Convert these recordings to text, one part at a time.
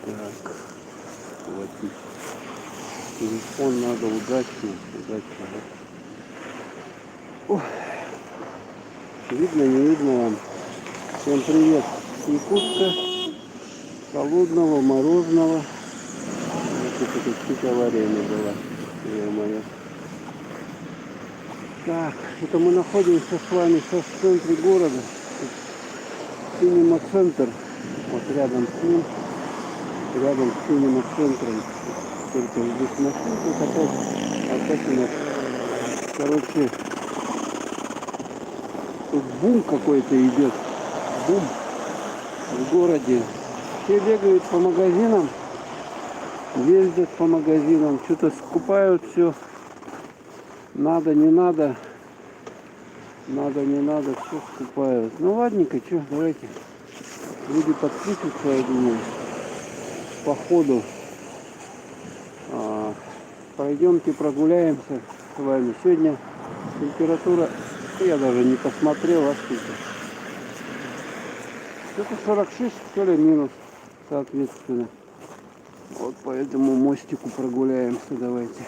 Так, хватит. Телефон надо удачно, удачно. Ох, видно, не видно вам. Всем привет. Якутска, холодного, морозного. Вот это тут чуть авария не была. Ё-моё. Так, это мы находимся с вами сейчас в центре города. Cinema центр. Вот рядом с ним. Рядом с Cinema центром. Только здесь машин, тут опять у нас, короче, тут бум какой-то идет. Бум в городе. Все бегают по магазинам, ездят по магазинам, что-то скупают все. Надо, не надо. Надо, не надо, все скупают. Ну ладненько, что, давайте. Люди подпишутся, я думаю, по ходу. Пойдемте прогуляемся с вами. Сегодня температура, я даже не посмотрел, а сколько. Это 46, что ли, минус, соответственно. Вот по этому мостику прогуляемся, давайте.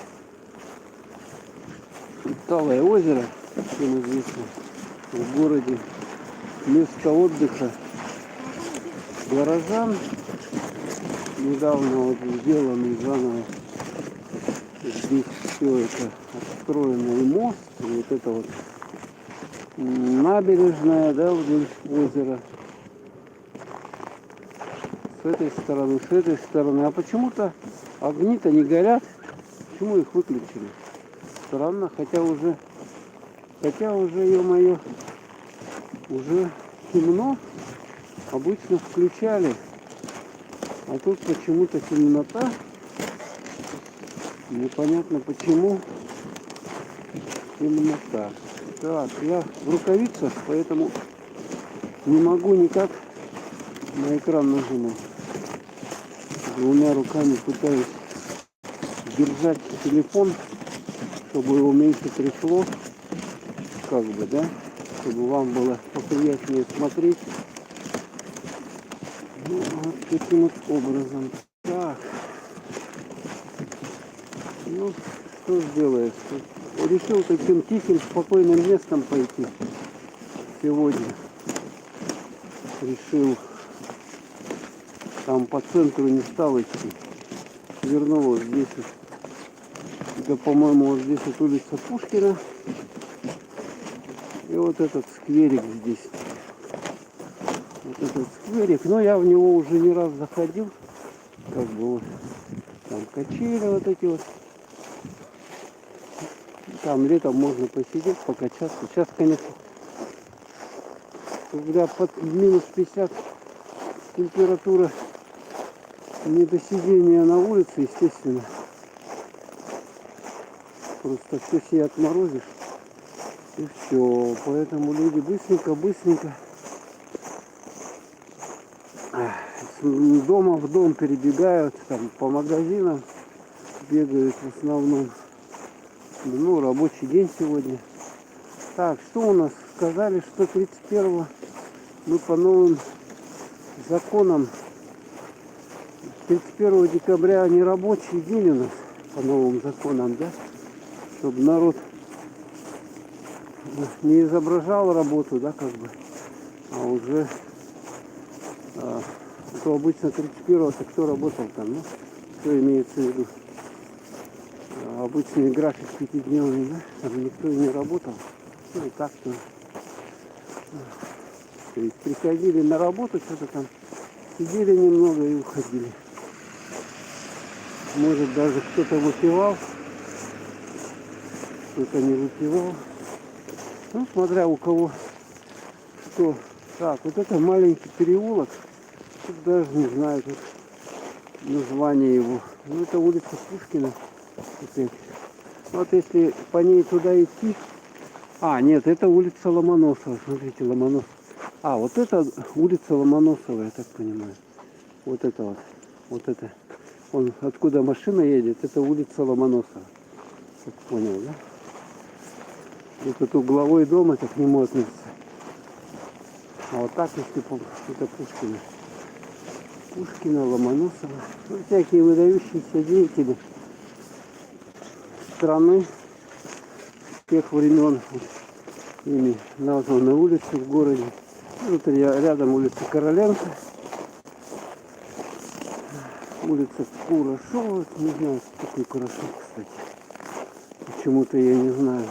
Талое озеро, всем известно, в городе. Место отдыха горожан. Недавно вот сделанный заново. Здесь все это отстроено, и мост, и вот это вот набережная, да, вдоль озера. С этой стороны. А почему-то огни-то не горят. Почему их выключили? Странно, хотя уже, ё-моё, уже темно. Обычно включали. А тут почему-то темнота. Непонятно почему темнота. Так, я в рукавицах, поэтому не могу никак на экран нажимать. Двумя руками пытаюсь держать телефон, чтобы его меньше трясло, как бы, да, чтобы вам было поприятнее смотреть. Ну, вот таким вот образом. Так. Ну, что сделаешь? Решил таким тихим, спокойным местом пойти сегодня. Решил. Там по центру не стал идти. Вернул вот здесь. Это, по-моему, вот здесь вот улица Пушкина. И вот этот скверик здесь. Вот этот скверик. Но я в него уже не раз заходил. Как бы вот. Там качели вот эти вот. Там летом можно посидеть, покачаться. Сейчас, конечно, когда под минус 50 температура, не до сидения на улице, естественно. Просто все себе отморозишь. И все. Поэтому люди быстренько с дома в дом перебегают, там по магазинам бегают в основном. Ну, рабочий день сегодня. Так, что у нас? Сказали, что 31-го мы по новым законам. 31 декабря не рабочий день у нас по новым законам, да? Чтобы народ не изображал работу, да, как бы, а уже то обычно 31-го, то кто работал там, ну, что имеется в виду? Обычный график пятидневный, да? Там никто и не работал. Ну и так-то. То есть приходили на работу, что-то там сидели немного и уходили. Может даже кто-то выпивал, кто-то не выпивал. Ну, смотря у кого что. Так, вот это маленький переулок. Тут даже не знаю тут название его. Ну, это улица Пушкина. Вот если по ней туда идти. А, нет, это улица Ломоносова. Смотрите, Ломоносов. А, вот это улица Ломоносова, я так понимаю. Вот это вот. Вот это. Он откуда машина едет, это улица Ломоносова. Так понял, да? Этот угловой дом, это к нему относится. А вот так, если это Пушкина. Пушкина, Ломоносова. Ну, всякие выдающиеся деятели страны тех времен. Ими названы улицы в городе. Тут рядом улица Короленко, улица Курашова. Не знаю, что такое Курашов, кстати. Почему-то я не знаю.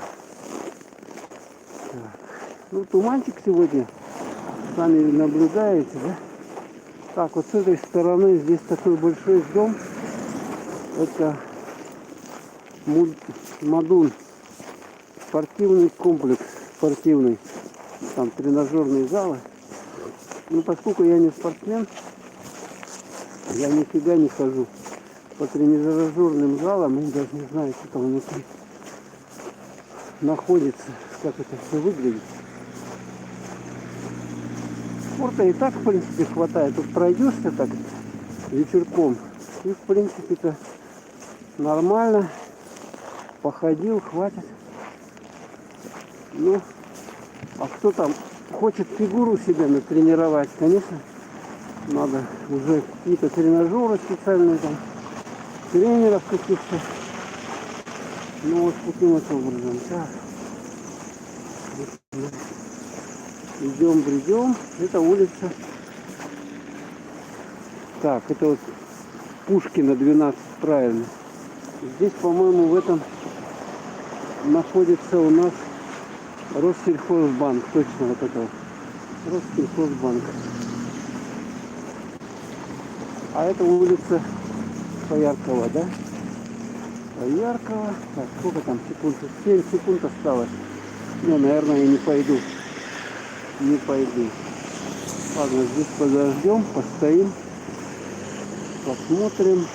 Так. Ну, туманчик сегодня. Сами наблюдаете, да? Так, вот с этой стороны здесь такой большой дом. Это Мадун. Спортивный комплекс. Спортивный. Там тренажерные залы. Ну, поскольку я не спортсмен, я нифига не хожу по тренажерным залам и даже не знаю, что там внутри находится, как это все выглядит. Спорта и так, в принципе, хватает. Тут пройдешься так вечерком, и, в принципе-то, нормально. Походил, хватит. Ну, а кто там хочет фигуру себе натренировать, конечно, надо уже какие-то тренажеры специальные, там, тренеров каких-то. Ну, вот таким вот образом. Так. Идем, бредем. Это улица. Так, это вот Пушкина 12, правильно. Здесь, по-моему, в этом находится у нас Россельхозбанк. Точно вот это вот. Россельхозбанк. А это улица Пояркова, да? Пояркова. Так, сколько там секунд? 7 секунд осталось. Не, наверное, я не пойду. Не пойду. Ладно, здесь подождем, постоим, посмотрим.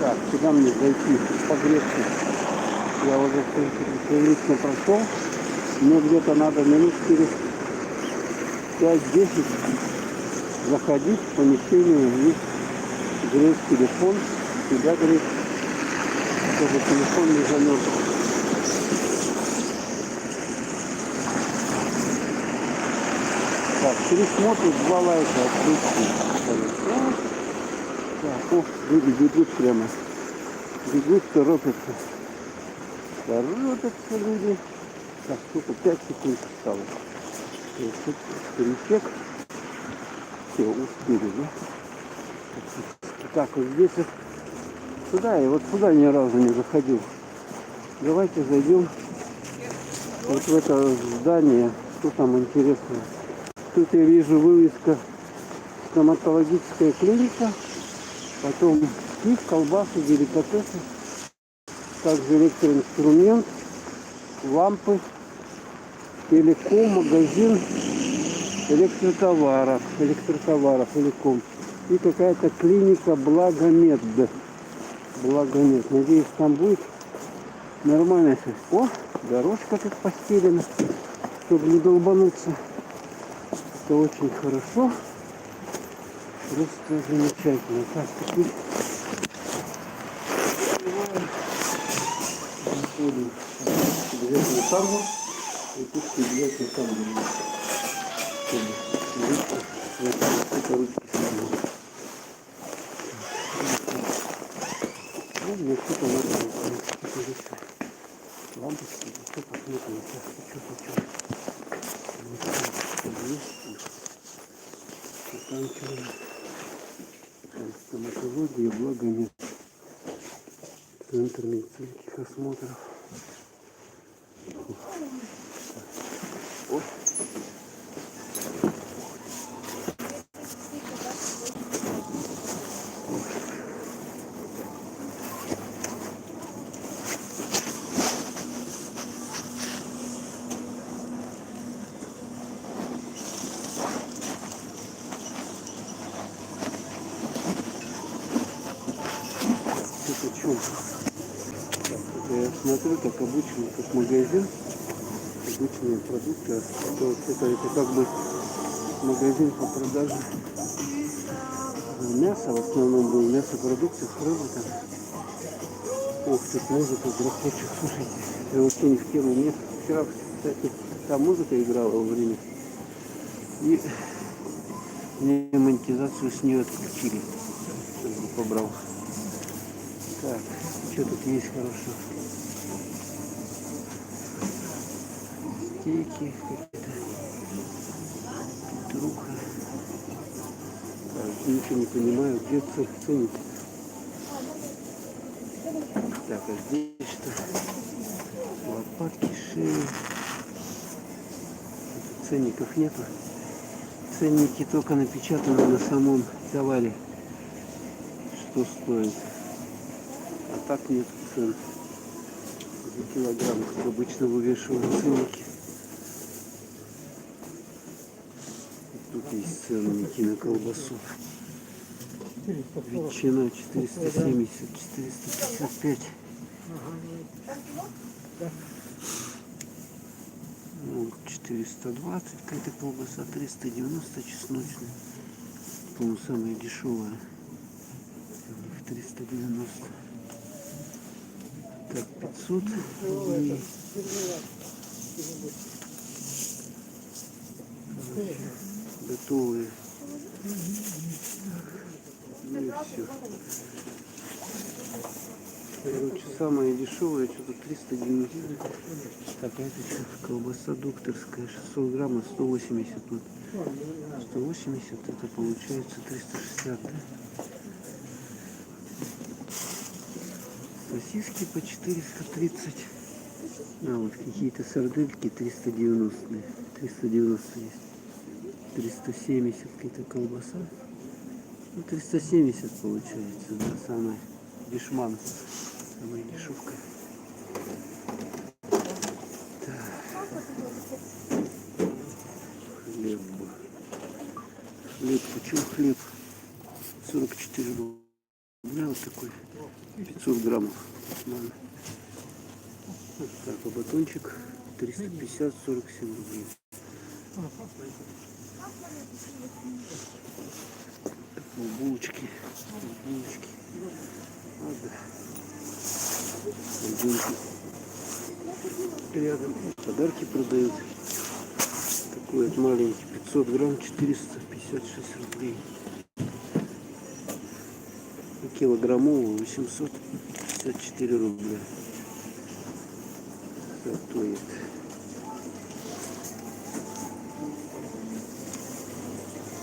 Так, сюда мне зайти погреться. Я уже, в принципе, прилично прошел. Мне где-то надо минут через 5-10 заходить в помещение и греть телефон, себя греть, чтобы телефон не замерз. Так, пересмотр 2 лайка отключить. Так, о, люди бегут прямо. Бегут, торопятся. Торопятся люди. Так, сколько? 5 секунд осталось. Тут пересек. Все, успели, да? Так, вот здесь вот сюда, и вот сюда ни разу не заходил. Давайте зайдем вот в это здание. Что там интересного? Тут я вижу вывеска стоматологическая клиника. Потом пив, колбасы, деликатесы. Также электроинструмент, лампы, телеком, магазин электротоваров, телеком. И какая-то клиника Благомед. Благомед. Надеюсь, там будет нормально все. О, дорожка тут постелена, чтобы не долбануться. Это очень хорошо. Просто замечательно. Так, теперь заходим. Обязательно тамбур. И тут обязательно тамбур. Это ручки снимают. Ну, мне что-то надо. Лампочки. Что посмотрим. Сейчас заканчиваем. Стоматология, Благомед. Центр медицинских осмотров. О. Я смотрю, как обычный, как магазин, обычные продукты, это как бы магазин по продаже мясо, в основном был мясопродукты, рыбы там. Ох, тут музыка грохочет, слушайте. Я вообще не в тему. Мне вчера, кстати, там музыка играла во время. И мне монетизацию с нее отключили. Сейчас бы побрал. Так, что тут есть хорошего? Стейки какие-то. Петруха. Так, ничего не понимаю, где ценник. Так, а здесь что? Лопатки, шеи. Ценников нету. Ценники только напечатаны на самом товаре, что стоит. А так нет цен. За килограмм, как обычно, вывешивают ценники. Тут есть ценники на колбасу. Ветчина 470, 455. Ну, 420 какая-то колбаса, 390 чесночная. По-моему, самая дешевая. У них 390. Так, 500 рублей. Готовые. Ну и все. Короче, самое дешевое, что-то 390. Так, а это что? Колбаса докторская, 600 граммов, 180. Вот. 180, это получается 360, да? Сосиски по 430. А вот какие-то сардельки 390. 390 есть. 370 какая-то колбаса. Ну, 370 получается, да, самая дешман, самая дешевка. Так. Хлеб. Хлеб, почему хлеб? 44 рубля вот такой. 500 граммов. Ладно. Вот так, а батончик 350, 47 рублей. Булочки. Булочки. Вот, да. Рядом подарки продают. Такой вот маленький, 500 грамм, 456 рублей. Килограммовый 854 рубля стоит.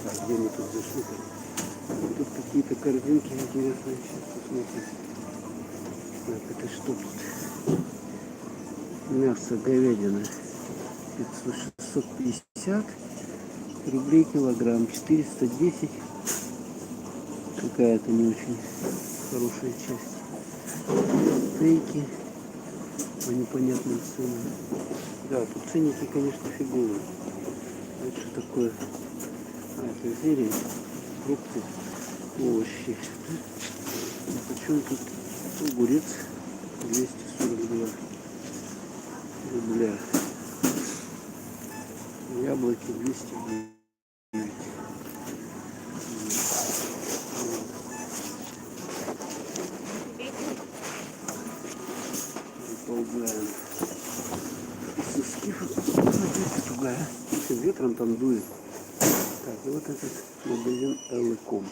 Так, где мы тут зашли? Тут какие-то корзинки интересные. Сейчас посмотрим. Так, это что тут? Мясо, говядина. 650 рублей килограмм. 410. Какая-то не очень хорошая часть. Стейки по непонятным ценам. Да, тут ценники, конечно, фиговые. Это что такое? А, это зелень, фрукты, овощи. Почему тут огурец 242 рубля. Яблоки 209. Полгая. Тугая. Ветром там дует. Так, и вот этот магазин Эллеком.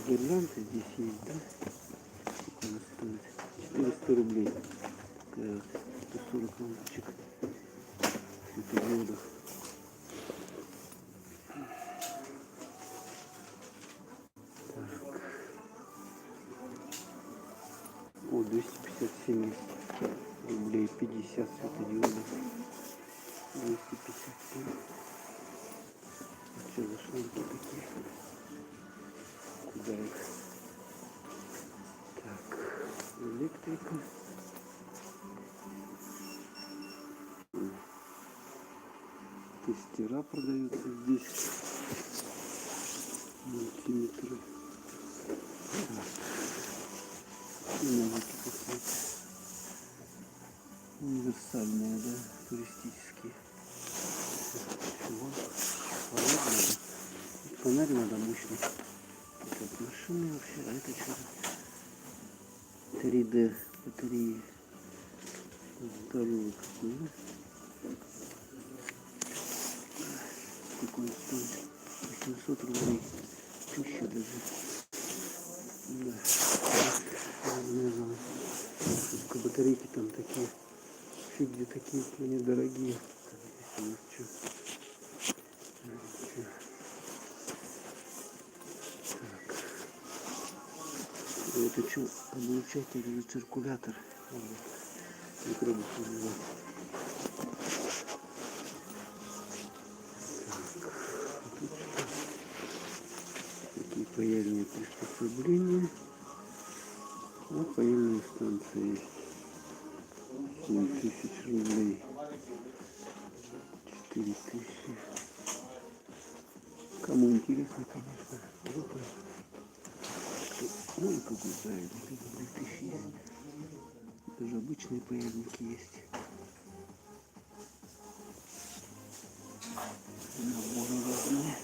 Гирлянды здесь есть, да? Сколько она стоит? 400 рублей. Такая вот 140 лампочек светодиодов. О, 257 рублей, 50 светодиодов. 257. Что за шланги такие? Куда их? Так, электрика. Тестера продаются здесь. фонарь надо мощный. Это машины вообще, а это что-то 3D батареи. Здоровый какой, да? Какой он стоит? 800 рублей. 1000 даже. Да. Только батарейки там такие. Фиг где такие, они дорогие. Так, здесь у нас что? Так. Это что? Облучатель или циркулятор? Микробы называют. Такие паяльные приспособления. Вот паяльная станция есть. 7000 рублей. 4000. Кому интересно, конечно. Группа. Ну и какой паяльник. 2000 есть. Даже обычные паяльники есть. Наборы разные.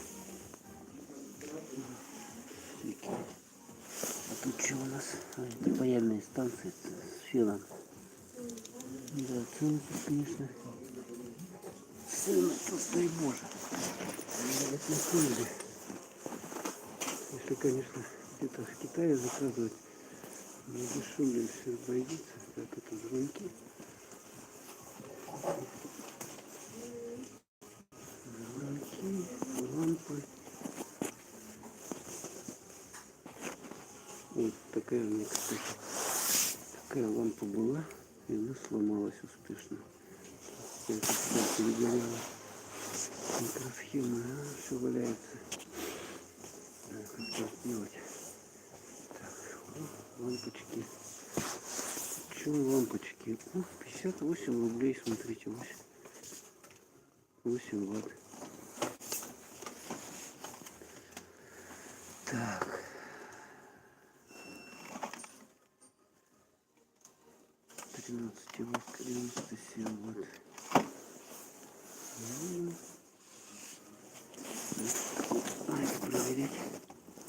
Всякие. А тут что у нас? Это паяльные станции с феном. Да, цены тут, конечно. Цены тут, дай боже. Если, конечно, где-то в Китае заказывать, не дешевле все обойдется. Так, это звонки. Звонки, лампы. Вот такая у меня, кстати, такая лампа была, и она сломалась успешно. Это, кстати, перегорела. Микросхема, все валяется. Как это сделать? Так, лампочки. Почему лампочки? 58 рублей, смотрите, 8 ватт. Так. Ватт, 97 ватт. Надо проверять.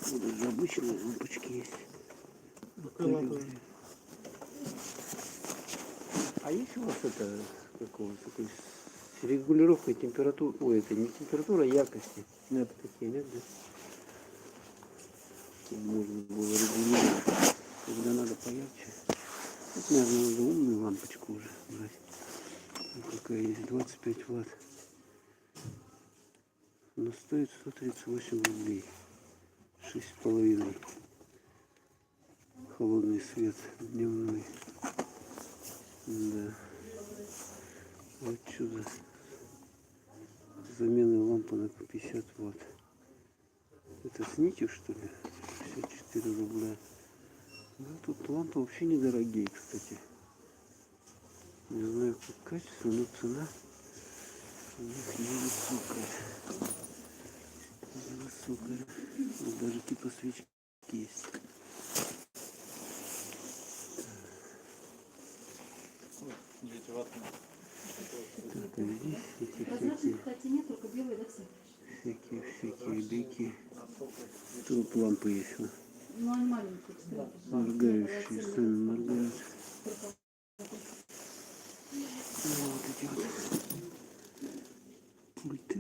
Вот даже обычные лампочки есть. А есть у вас это какого такой с регулировкой температуры? Ой, это не температура, а яркости. Нет, такие нет, да? Можно было регулировать, когда надо поярче. Вот, наверное, надо умную лампочку уже брать. Вот какая есть, 25 ватт. Но стоит 138 рублей. 6,5. Холодный свет дневной. Да. Вот чудо. Замена лампы на 50 ватт. Это с нитью, что ли? 64 рубля. Ну, тут лампы вообще недорогие, кстати. Не знаю, как качество, но цена у них невысокая. Невысокая. Вот даже типа свечки есть. Так, а здесь эти всякие бейки. Тут лампы есть. Ну, они маленькие, кстати. Моргающие, сами моргают. Вот эти вот пульты.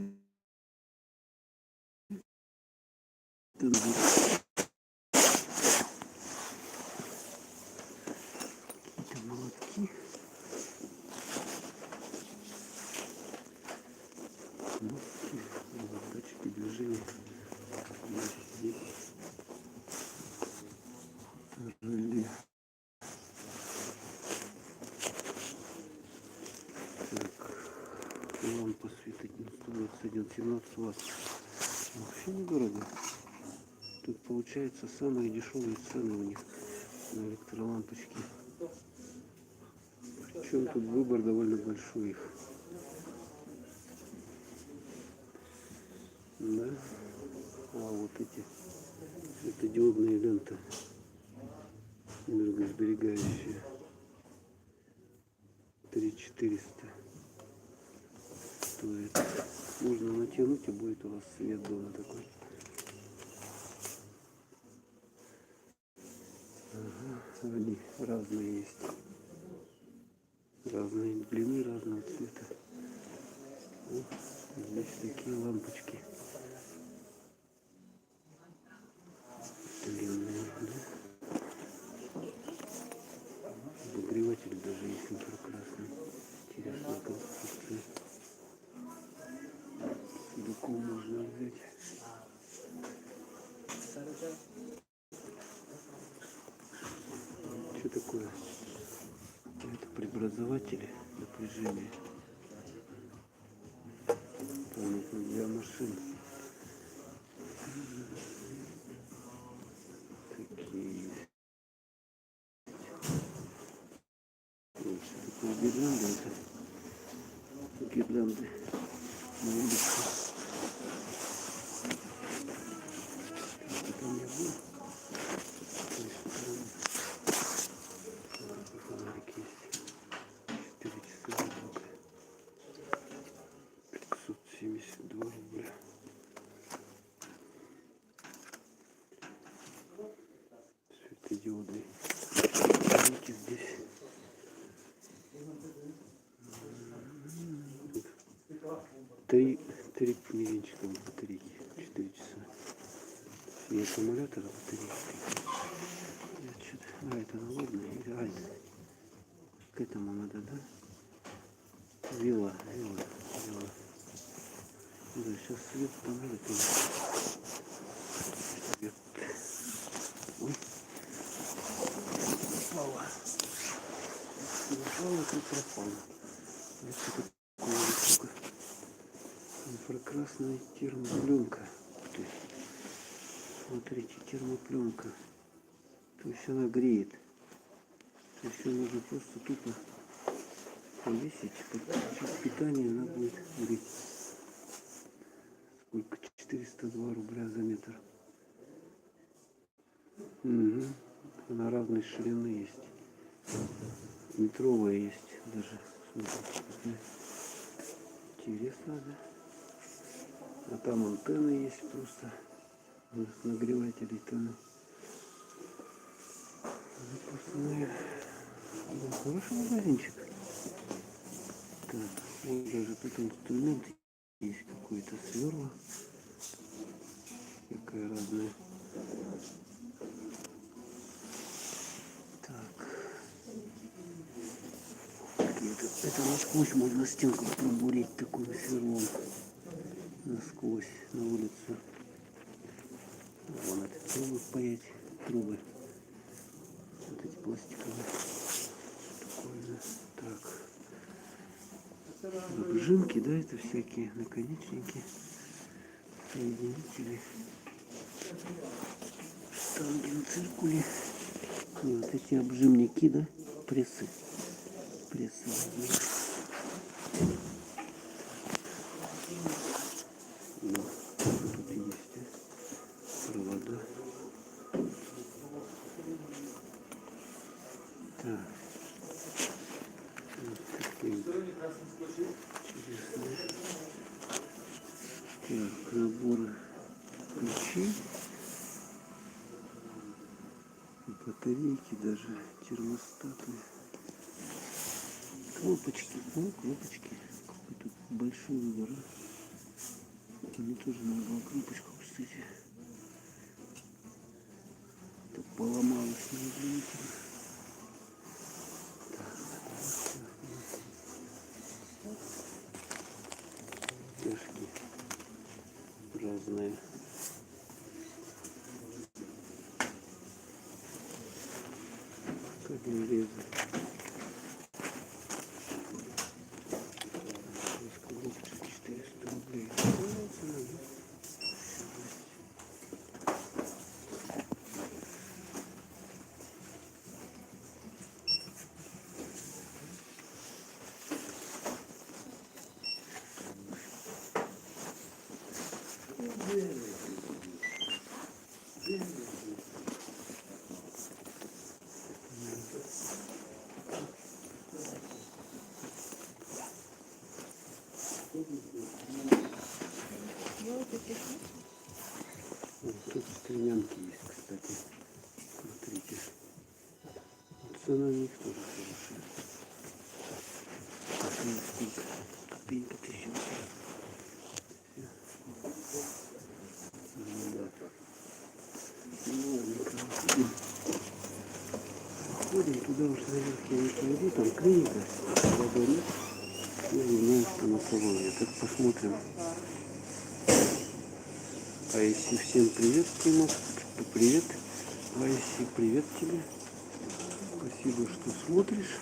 Какие-то молотки. Датчики движения. Реле. Так, лампа светит на 121, 17 ватт. Вообще недорого. Тут получается самые дешевые цены у них на электролампочки. Причем тут выбор довольно большой их. Да. А вот эти светодиодные ленты энергосберегающие 3400 стоит. Можно натянуть, и будет у вас свет дома такой. Они разные есть. Разные длины, разного цвета. Вот здесь такие лампочки. Длинные, да? Обогреватель даже есть инфракрасный. Интересная конструкция. Сундуком можно взять. Что такое? Это преобразователи напряжения. Понятно, для машин. Такие есть. Что такое гирлянда? Это гирлянды на улице. Там я был. Фонарик есть. 4 часа работы. 572 рубля. Светодиодные лампочки здесь. Три миллиончика батарейки. 4 часа. И аккумулятор батарейки. Это налобная или альта? К этому надо, да? Вила. Да, сейчас свет помогает. Свет. Ой. Упала. Упала, как пропала. Это такое штука. Инфракрасная термопленка. Ух ты. Смотрите, термопленка. То есть она греет. То есть ее нужно просто тупо повесить, подключить питание, она будет греть. Сколько? 402 рубля за метр. Угу. Она разной ширины есть. Метровая есть даже. Смотрите, интересно, да? А там антенны есть просто. Нагреватели там. Просто, ну, хороший магазинчик. Так, вот даже тут инструмент есть какой-то, сверла. Какая разная. Так. Это насквозь можно стенку пробурить таким сверлом. Насквозь на улицу. Вон эти трубы паять. Трубы. Вот эти пластиковые. Такое, так. Обжимки, да, это всякие наконечники, соединители, штанги на циркуле. И вот эти обжимники, да, прессы. Ну, тут есть провода. Так. Вот такие интересные. Так, наборы ключей. Батарейки, даже термостаты. Кнопочки. Ну, кнопочки. Какой тут большой выбор. Мне тоже надо было кнопочку, кстати. Так поломалось, не извините. Чашки разные. Кабель. Коробка 400 рублей. Тут стремянки есть, кстати. Смотрите. Цена тоже хорошая. Сколько? Копейка 1000. Ходим туда уж наверх я не пойду, там клиника, вода нет. Я не знаю, что на салоне. Так посмотрим. Айси, всем привет, Тима. Привет. Айси, привет тебе. Спасибо, что смотришь.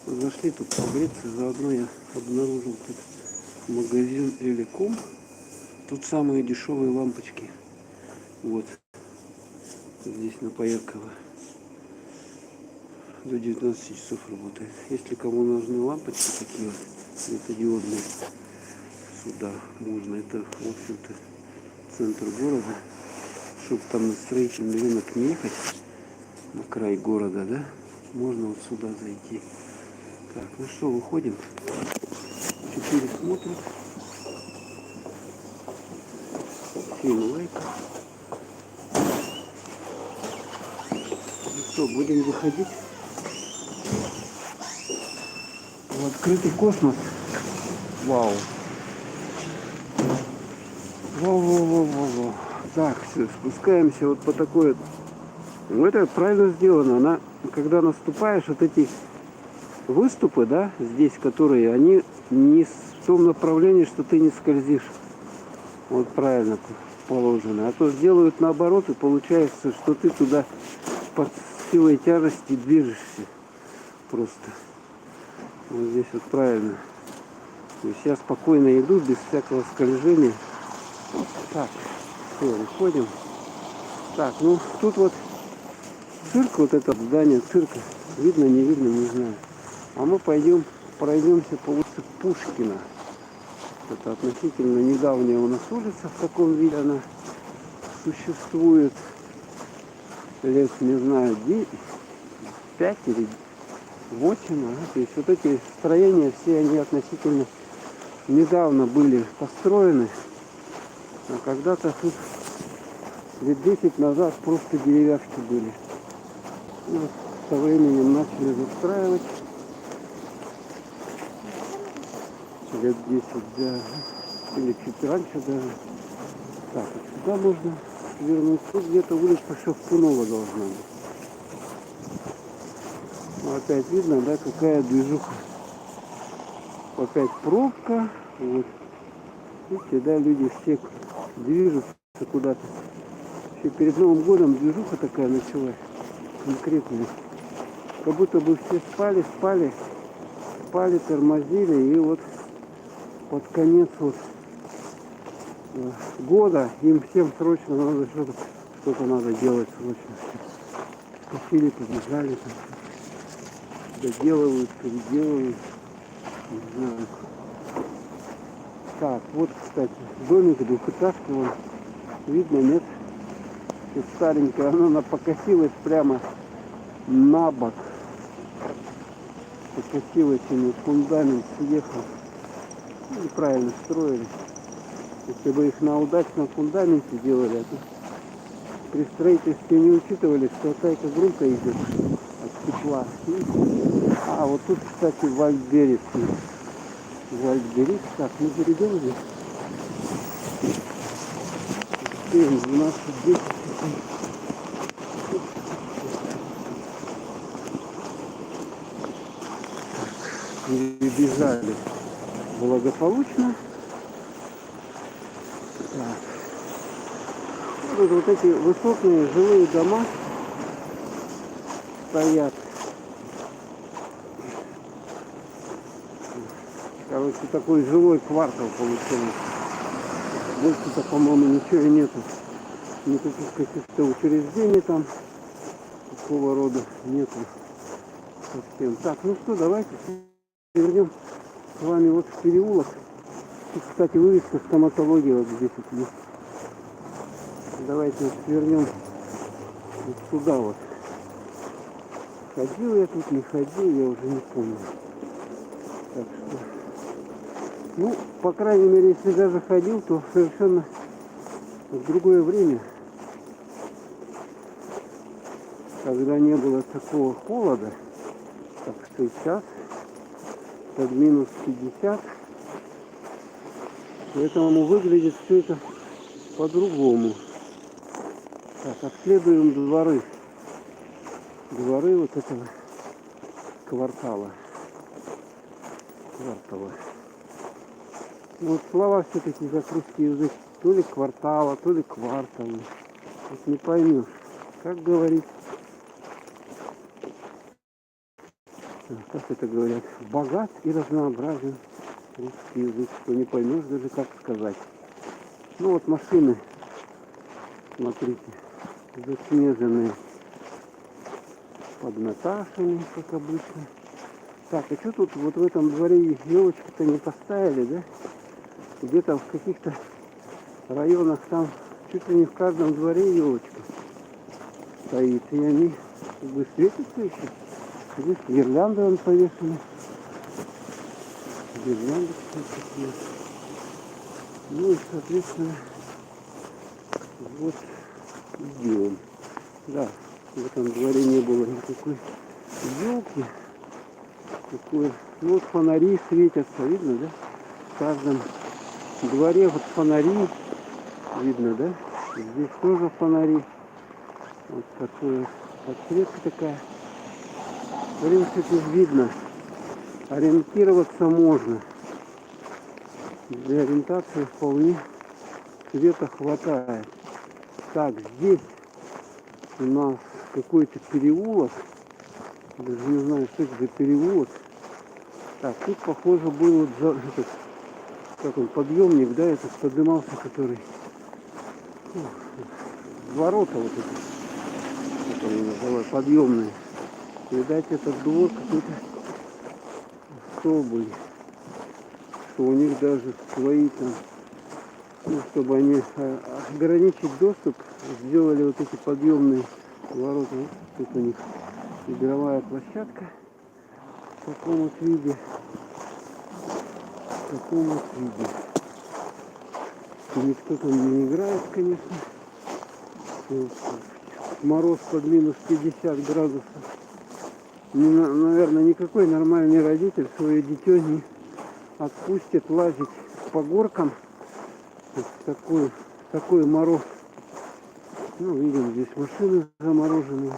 Вот зашли тут погреться, заодно я обнаружил тут магазин Элеком. Тут самые дешевые лампочки. Вот. Здесь на Поярково. До 19 часов работает. Если кому нужны лампочки такие вот, светодиодные, сюда можно. Это, в общем-то, центр города. Чтобы там на строительный рынок не ехать, на край города, да, можно вот сюда зайти. Так, ну что, выходим. 4 смотрят. 7 лайков. Ну что, будем выходить в открытый космос. Вау. Вау. Так, все, спускаемся вот по такой вот. Ну, это правильно сделано. Она, когда наступаешь, вот эти выступы, да, здесь, которые, они не в том направлении, что ты не скользишь. Вот правильно положено. А то сделают наоборот, и получается, что ты туда под силой тяжести движешься. Просто. Вот здесь вот правильно. То есть я спокойно иду, без всякого скольжения. Так, все, выходим. Так, ну тут вот цирк, вот это здание цирка. Видно, не видно, не знаю. А мы пойдем, пройдемся по улице Пушкина. Это относительно недавняя у нас улица, в каком виде она существует. Лет, не знаю, 5 или 8. Ага. То есть вот эти строения, все они относительно недавно были построены. А когда-то тут лет 10 назад просто деревяшки были. Ну, со временем начали застраивать. Лет 10, да. Или чуть раньше даже. Так, вот сюда можно свернуть. Тут где-то улица Шевкунова должна быть. Ну, опять видно, да, какая движуха. Опять пробка. Вот. Видите, да, люди все движутся куда-то. Еще перед Новым годом движуха такая началась. Конкретная. Как будто бы все спали, тормозили, и вот под конец вот года им всем срочно надо что-то надо делать срочно. Скочили, побежали, там, доделывают, переделывают, не знаю. Так, вот, кстати, домик двухэтажка, вон, видно, нет? И старенькая, она покосилась прямо на бок. Покосилась, и фундамент съехал. Неправильно строили. Если бы их на удачном фундаменте делали, а тут при строительстве не учитывали, что отайка громко идет от стекла. А вот тут, кстати, Вальдберис. Так, мы перейдем здесь. 12-10. Перебежали благополучно. Так. Вот эти высотные жилые дома стоят. Короче, такой жилой квартал получается. Больше-то, по-моему, ничего и нету. Никаких каких-то учреждений там такого рода нету совсем. Так, ну что, давайте вернем с вами вот в переулок. Тут, кстати, вывеска стоматологии вот здесь вот есть. Давайте свернем вот сюда вот. Ходил я тут, не ходил, я уже не помню. Так что, ну, по крайней мере, если даже ходил, то совершенно в другое время. когда не было такого холода, как сейчас, под минус 50, поэтому выглядит все это по-другому. Так, обследуем дворы. Дворы вот этого квартала. Вот слова все-таки как русский язык. То ли квартала, то ли кварталы. Вот не поймешь, как говорить. Как это говорят? Богат и разнообразен русский язык, что не поймешь даже как сказать. Ну вот машины, смотрите, заснеженные, поднаташенные, как обычно. Так, а что тут вот в этом дворе елочки-то не поставили, да? Где-то в каких-то районах там чуть ли не в каждом дворе елочка стоит. И они как бы светятся еще. Здесь гирлянды он повешены. Гирлянды такие. Ну и соответственно вот идем. Да, в этом дворе не было никакой елки. Такое. Ну вот фонари светятся, видно, да? В каждом дворе вот фонари видно, да? Здесь тоже фонари. Вот такое подсветка такая. В принципе видно. Ориентироваться можно. Для ориентации вполне света хватает. Так, здесь у нас какой-то переулок. Даже не знаю, что это за переулок. Так, тут похоже был вот этот, как он, подъемник, да, этот поднимался, который ворота вот эти, как они называют, подъемные. Видать, этот двор какой-то особый, что у них даже свои там, ну, чтобы они ограничить доступ, сделали вот эти подъемные ворота. Вот тут у них игровая площадка в таком вот виде. В таком вот виде. Никто там не играет, конечно. Мороз под минус 50 градусов. Наверное, никакой нормальный родитель свое дитё не отпустит лазить по горкам в такой мороз. Ну, видим, здесь машины замороженные.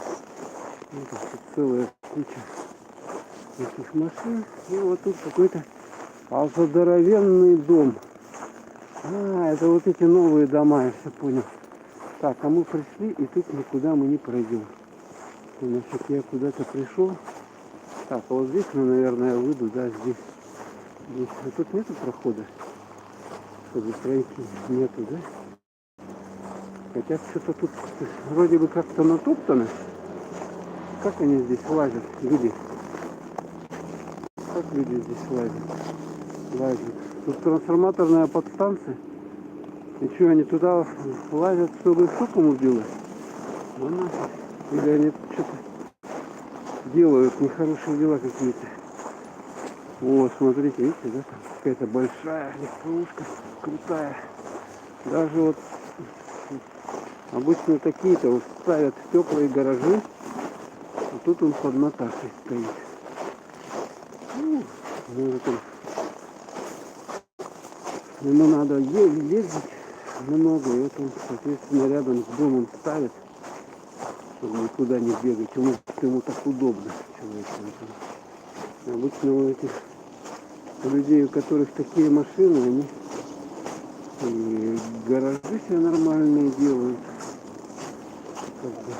Вот тут целая куча этих машин. И вот тут какой-то здоровенный дом. Это вот эти новые дома, я все понял. Так, а мы пришли, и тут никуда мы не пройдем. Значит, я куда-то пришел. Так, а вот здесь, ну, наверное, я выйду, да, здесь. А тут нету прохода, чтобы пройти. Нету, да? Хотя что-то тут вроде бы как-то натоптано. Как они здесь лазят, люди? Как люди здесь лазят? Тут трансформаторная подстанция. И что, они туда лазят, чтобы их током убило? Ну нафиг. Или они что-то делают, нехорошие дела какие-то. Вот, смотрите, видите, да, там какая-то большая легковушка, крутая. Даже вот обычно такие-то вот ставят теплые гаражи, а тут он под Наташей стоит. Может, ему надо ездить много, и вот он, соответственно, рядом с домом ставит, чтобы никуда не бегать. Ему так удобно. Обычно у этих людей, у которых такие машины, они и гаражи себе нормальные делают. Как бы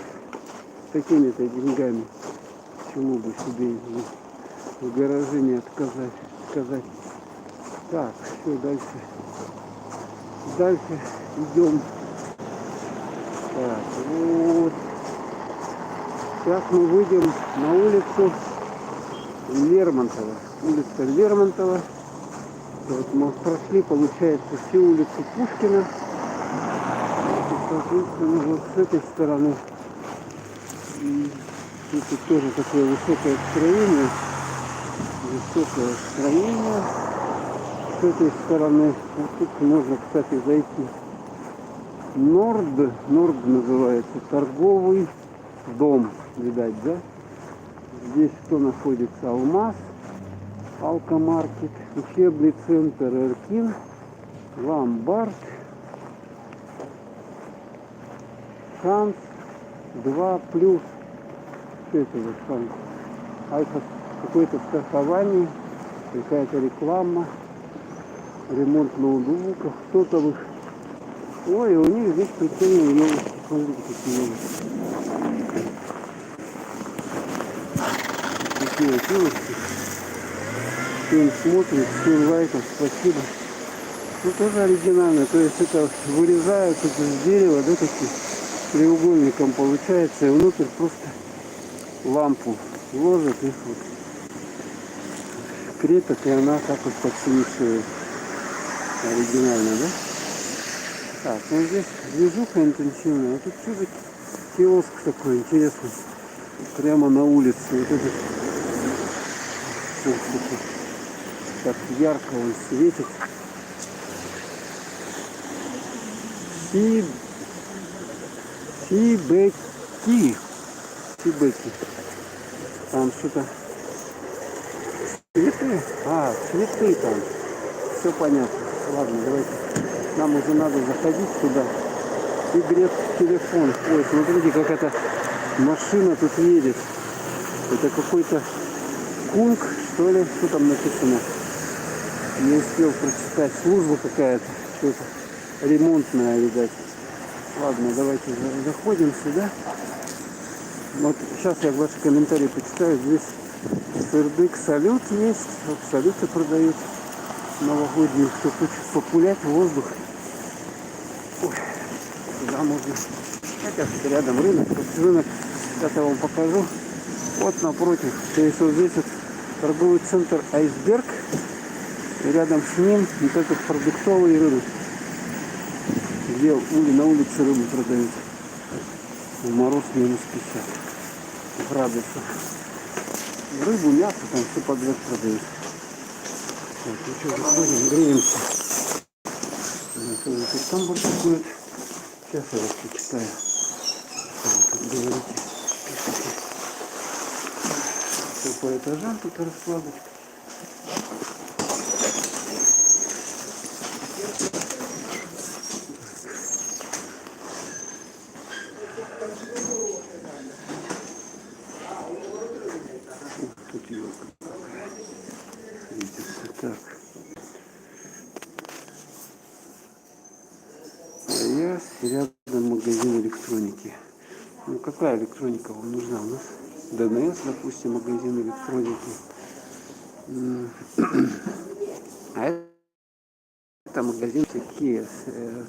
с такими-то деньгами. Почему бы себе в гараже не сказать. Так, все, дальше. Дальше идем. Так, вот. Сейчас мы выйдем на улицу Лермонтова. Улица Лермонтова. Вот мы прошли, получается, всю улицу Пушкина. И, соответственно, вот с этой стороны. И тут тоже такое высокое строение. С этой стороны. Вот тут можно, кстати, зайти. Норд называется, торговый дом. видать, да? Здесь что находится? Алмаз, Алкомаркет, учебный центр Эркин, Ломбард, Шанс 2 плюс. Что это за шанс? Альфа, какое-то страхование, какая-то реклама, ремонт ноутбуков, кто-то их. Ой, у них здесь прикольные елочки. Смотрите, какие елочки. Такие вот елочки. Кто смотрит, всем лайков, спасибо. Ну тоже оригинально, то есть это вырезают это из дерева, да, таким треугольником получается, и внутрь просто лампу ложат и вот крепят, и она так вот подсвечивает. Оригинально, да? Так, ну здесь движуха интенсивная, а тут что-то киоск такой интересный, прямо на улице, вот этот, так ярко он светит. Сибеки. Сибеки. Там что-то цветы. А, цветы там. Все понятно. Ладно, давайте. Нам уже надо заходить туда и греть телефон. Ой, смотрите, как эта машина тут едет. Это какой-то кунг, что ли? Что там написано? Не успел прочитать. Служба какая-то. Что-то ремонтная, видать. Ладно, давайте заходим сюда. Вот сейчас я ваши комментарии почитаю. Здесь сырдык салют есть. Вот салюты продают новогодние. Кто хочет популять в воздух. Ой, сюда можно. Хотя рядом рынок. Рынок, сейчас я вам покажу. Вот напротив. То есть вот здесь вот торговый центр Айсберг. И рядом с ним вот этот продуктовый рынок, где на улице рыбу продают. В мороз минус 50 градусов. Рыбу, мясо, там все подряд продают. Так, ну что, заходим, греемся. Там больше будет. Сейчас я вас почитаю. Тут говорите, пишите. Все по этажам тут раскладочка. Тут елка какая. Видите, так. Аяс, рядом магазин электроники. Ну какая электроника вам нужна у нас? ДНС, допустим, магазин электроники. А это магазин такие,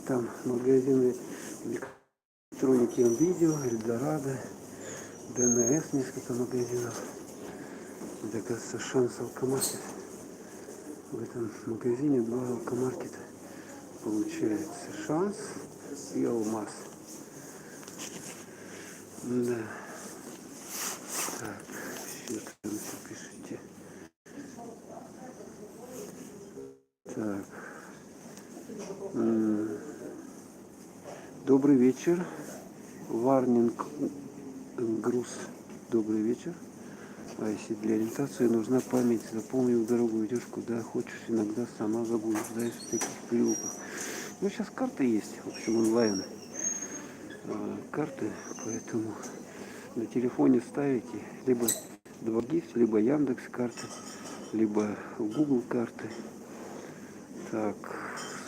там магазины электроники Видео, Эльдорадо, ДНС, несколько магазинов. Это, кажется, Шанс Алкомаркет. В этом магазине два алкомаркета получается. Шанс и Алмаз. Да. Так, что там все пишите. Так. Добрый вечер. Варнинг груз. Добрый вечер. А если для ориентации нужна память, запомнил дорогу, идешь куда хочешь, иногда сама заблуждаешь в таких переулках. Ну, сейчас карты есть, в общем, онлайн. Карты, поэтому на телефоне ставите либо 2GIS, либо Яндекс карты, либо Google карты. Так,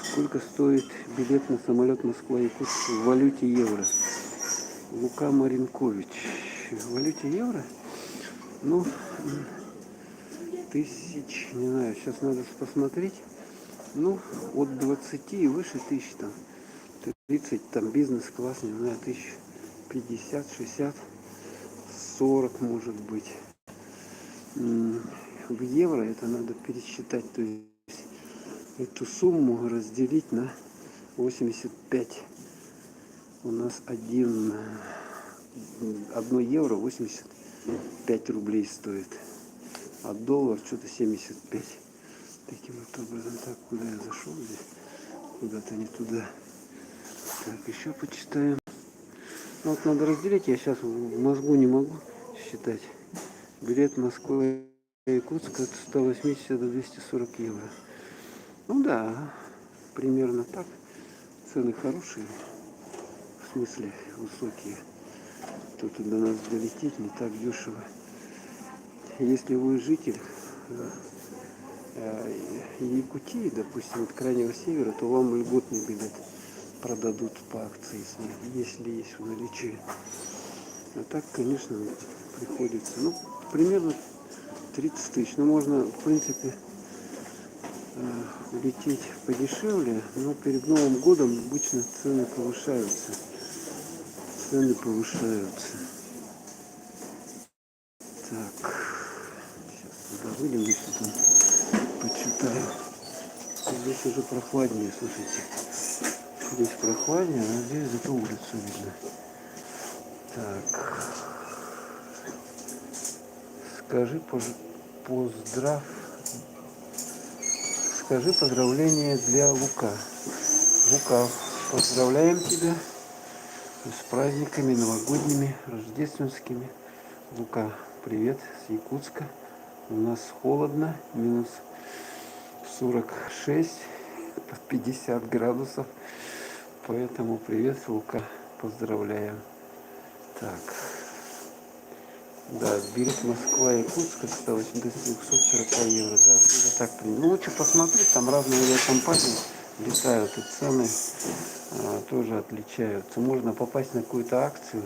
сколько стоит билет на самолет Москва-Якутск в валюте евро? Лука Маринкович. В валюте евро? Ну, тысяч, не знаю, сейчас надо посмотреть. Ну, от 20 и выше тысяч там. 30 там бизнес-класс, не знаю, 1050, 60, 40 может быть. В евро это надо пересчитать, то есть эту сумму разделить на 85. У нас 1 евро 85 рублей стоит. А доллар что-то 75. Таким вот образом. Так, куда я зашел здесь? Куда-то не туда. Так, еще почитаем. Ну, вот надо разделить, я сейчас в мозгу не могу считать. Билет Москва-Якутск от 180 до 240 евро. Ну да, примерно так. Цены хорошие, в смысле высокие. То до нас долететь не так дешево. Если вы житель Якутии, допустим, от крайнего севера, то вам льготный билет продадут по акции, если есть в наличии. А так, конечно, приходится, ну, примерно 30 тысяч. Ну, можно, в принципе, лететь подешевле, но перед Новым годом обычно цены повышаются. Цены повышаются. Так, сейчас туда выйдем, если там почитаю. Здесь уже прохладнее, слушайте. Здесь прохладнее, а здесь зато улицу видно. Так. Скажи поздрав. Скажи поздравление для Лука. Лука, поздравляем тебя с праздниками новогодними, рождественскими. Лука, привет с Якутска. У нас холодно, минус 46, 50 градусов. Поэтому привет, Лука, поздравляю. Так. Да, билет Москва-Якутск от 180 до 240 евро. Да, где-то так. Ну, лучше посмотреть, там разные авиакомпании летают, и цены тоже отличаются. Можно попасть на какую-то акцию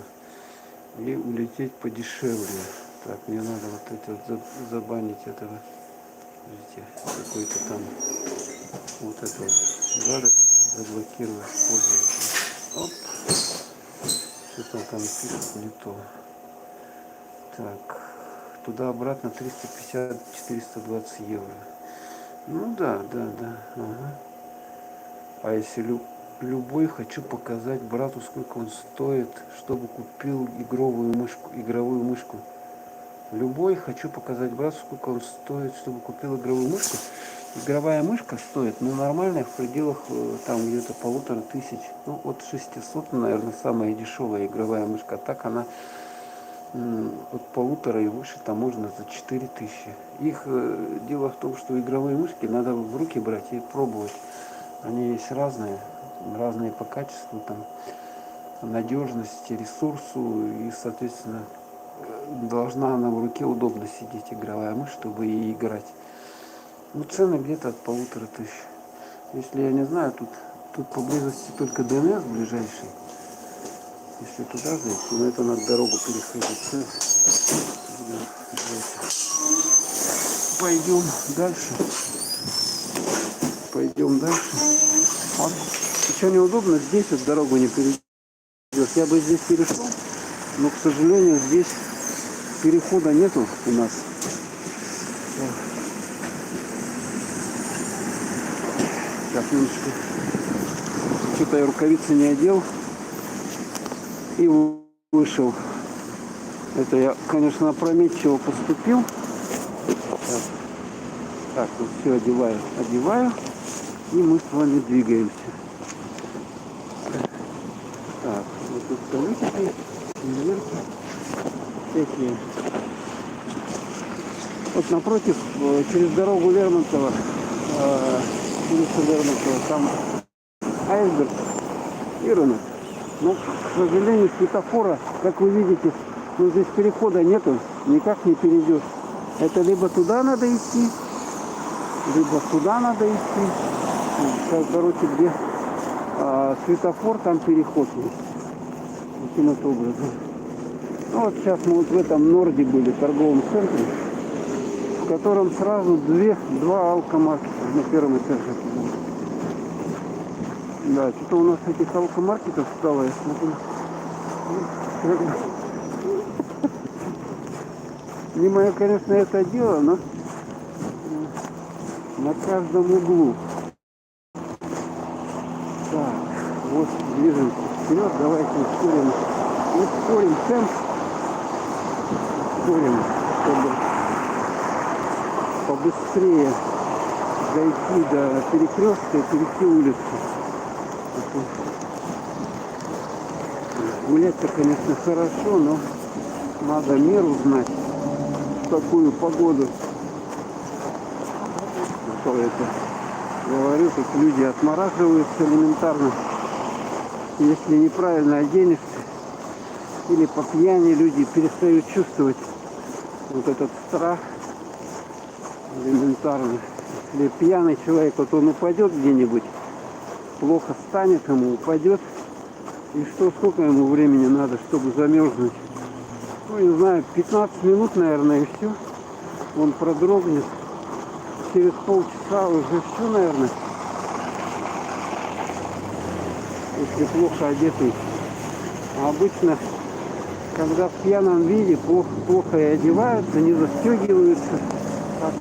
и улететь подешевле. Так, мне надо вот это вот забанить этого. Видите, какой-то там вот это вот гадость заблокировать пользователя. Оп. Что-то там пишет не то. Так, туда-обратно 350-420 евро. Ну да. Ага. А если любой, хочу показать брату, сколько он стоит, чтобы купил игровую мышку. Любой, хочу показать брату, сколько он стоит, чтобы купил игровую мышку. Игровая мышка стоит, ну, нормальная, в пределах там где-то 1500. Ну, от 600, наверное, самая дешевая игровая мышка. А так она от 1500 и выше, там можно за 4000. Их дело в том, что игровые мышки надо в руки брать и пробовать. Они есть разные по качеству, там, надежности, ресурсу, и, соответственно, должна она в руке удобно сидеть, игровая мышь, чтобы и играть. Ну, цены где-то от 1500. Если я не знаю, тут поблизости только ДНС ближайший. Если туда зайти, то это надо дорогу переходить. Пойдем дальше. Вот. Еще неудобно, здесь вот дорогу не перейдешь. Я бы здесь перешел, но, к сожалению, здесь перехода нету у нас. Так, минуточку. Что-то я рукавицы не одел и вышел. Это я, конечно, опрометчиво поступил. Так, вот все одеваю, и мы с вами двигаемся. Так, вот тут колесики, дверки всякие. Вот напротив, через дорогу Лермонтова, там айсберг и рынок. Но, к сожалению, светофора, как вы видите, ну, здесь перехода нету, никак не перейдешь. Это либо туда надо идти, либо сюда надо идти. Сейчас, короче, где светофор, там переход есть. Таким вот образом. Ну, вот сейчас мы вот в этом Норде были, в торговом центре, в котором сразу два алкомаркета на первом этаже. Да, что-то у нас этих алкомаркетов стало, я смотрю. Не мое, конечно, это дело, но на каждом углу. Так, вот движемся вперед, давайте ускорим темп, чтобы побыстрее дойти до перекрестка и перейти улицу. Гулять-то, конечно, хорошо, но надо меру знать, в какую погоду. А то это говорю, тут люди отмораживаются элементарно. Если неправильно оденешься или по пьяни, люди перестают чувствовать вот этот страх элементарно. Если пьяный человек, вот он упадет где-нибудь, плохо станет ему, упадет. И что, сколько ему времени надо, чтобы замерзнуть? Ну, не знаю, 15 минут, наверное, и все. Он продрогнет. Через полчаса уже все, наверное. Если плохо одетый. А обычно, когда в пьяном виде, плохо и одеваются, не застегиваются, а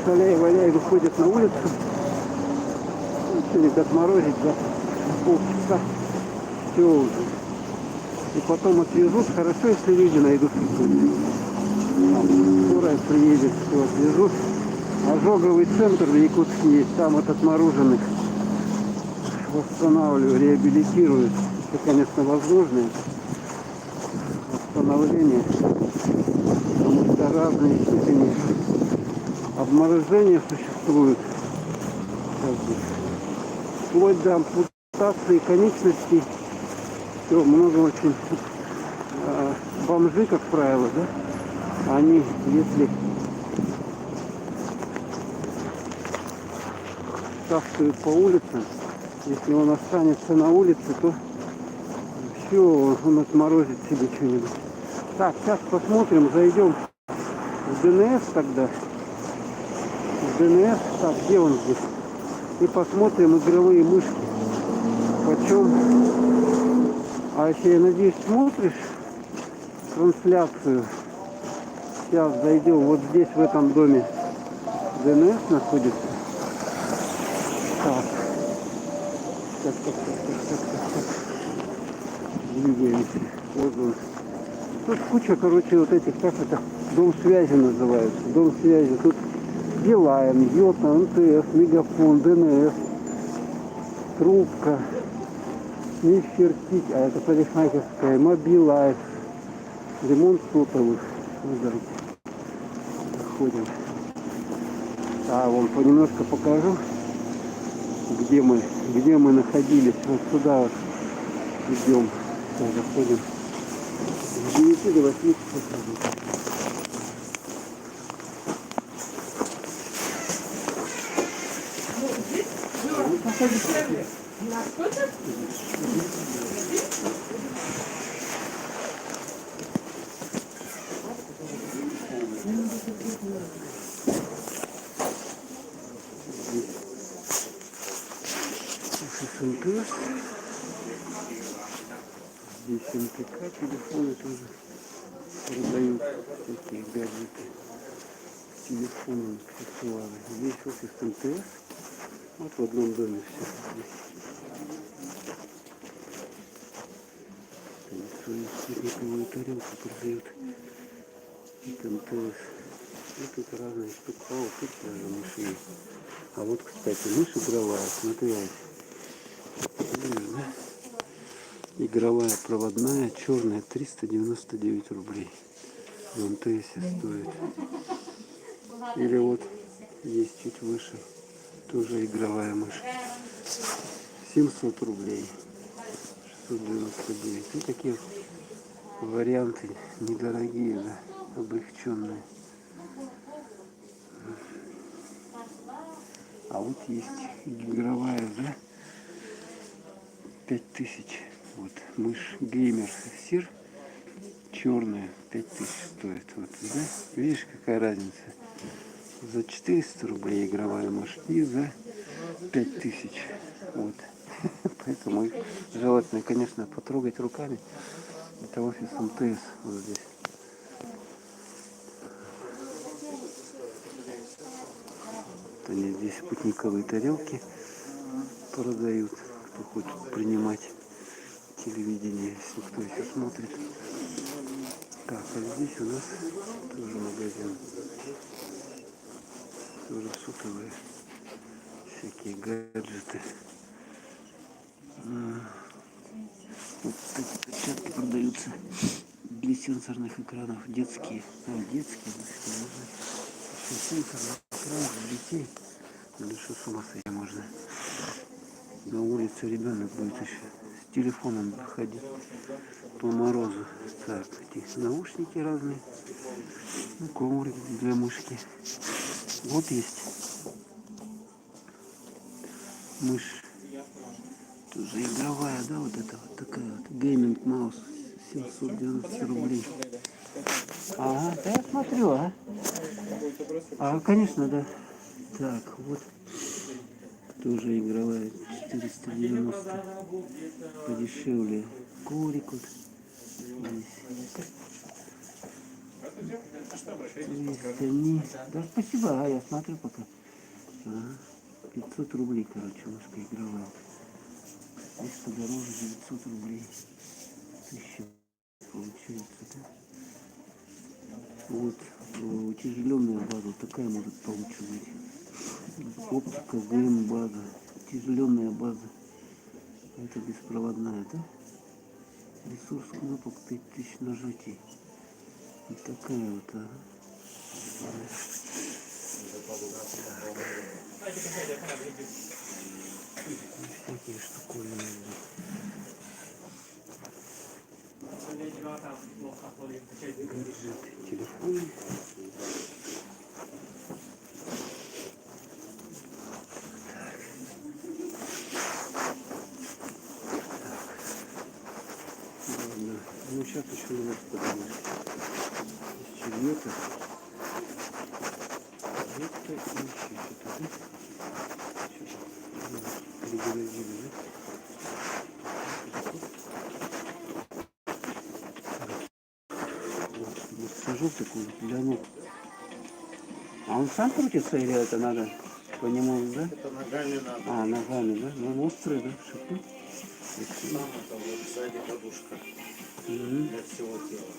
шаляй-валяй выходят на улицу, что-нибудь отморозить за полчаса, все уже. И потом отвезут, хорошо, если люди найдут. Скорая приедет, все отвезут. Ожоговый центр в Якутске есть, там от отмороженных восстанавливают, реабилитируют. Это, конечно, возможно восстановление, потому что разные степени обморожения существуют. Вплоть до ампутации конечностей. Все, много очень. Бомжи, как правило, да, они, если шастают по улицам, если он останется на улице, то все, он отморозит себе что-нибудь. Так, сейчас посмотрим, зайдем в ДНС тогда. В ДНС, так, где он здесь? И посмотрим игровые мышки. Почем? А если, я надеюсь, смотришь трансляцию, сейчас зайдем, вот здесь, в этом доме ДНС находится. Так. Так. Двигаемся. Вот он. Тут куча, короче, вот этих, как это, дом связи называется. Дом связи. Тут Билайн, Йота, МТС, Мегафон, ДНС, Трубка, Нефертить, а это парикмахерская, Мобилайф, ремонт сотовых. Ну, давайте заходим. А, вон понемножку покажу, где мы находились. Вот сюда вот идем. Сейчас заходим. С 9 до 8 часов. МТС. Здесь МТК, телефоны тоже продают, всякие гаджеты, телефоны, аксессуары. Здесь офис МТС. Вот в одном доме все. Здесь свою спутниковую тарелку продают. Это МТС. И тут разные штуки. А вот тут даже мыши есть. А вот, кстати, мышь игровая, смотри. Игровая проводная, черная, 399 рублей. В МТС стоит. Или вот есть чуть выше, тоже игровая мышь. 700 рублей. 699. И такие варианты недорогие, да, облегченные. А вот есть игровая, да, 5000. Вот мышь геймер сир черная, 5000 стоит. Вот, да? Видишь, какая разница? За 400 рублей игровая мышь и за 5000. Вот. Поэтому их желательно, конечно, потрогать руками. Это офис МТС вот здесь. Вот они здесь спутниковые тарелки продают, кто хочет принимать телевидение, если кто еще смотрит. Так, а здесь у нас тоже магазин. Тоже сотовые всякие гаджеты. Вот тут продаются для сенсорных экранов. Детские. Детские. Сенсорный экран для детей. Ну что, с ума сойти можно. На улице ребенок будет еще с телефоном ходить по морозу. Так, эти наушники разные. Ну, коврик для мышки. Вот есть мышь. Тоже игровая, да, вот это вот такая вот. Гейминг маус. 790 рублей. Ага, да я смотрю, а. Конечно, да. Так, вот. Тоже игровая. 490. Подешевле. Коврик вот. Здесь. Они... Да спасибо, я смотрю пока. 500 рублей, короче, мышка игровая. Здесь подороже 900 рублей. 1000 получается, да? Вот утяжеленная база, такая может получше быть. Оптика, ГМ-база, утяжеленная база. Это беспроводная, да? Ресурс кнопок 5000 нажатий. Вот такая вот, всякие штуковины. Гаджеты, телефоны. Ладно. Ну сейчас еще не надо подумать. Чего-то. Это и еще что-то, да? Перегородили, да? Вот сажу такой для ног. А он сам крутится или это надо по нему, да? Это ногами надо. Ногами, да? Ну, он острый, да? Шипы. Там это вот сзади подушка для всего тела.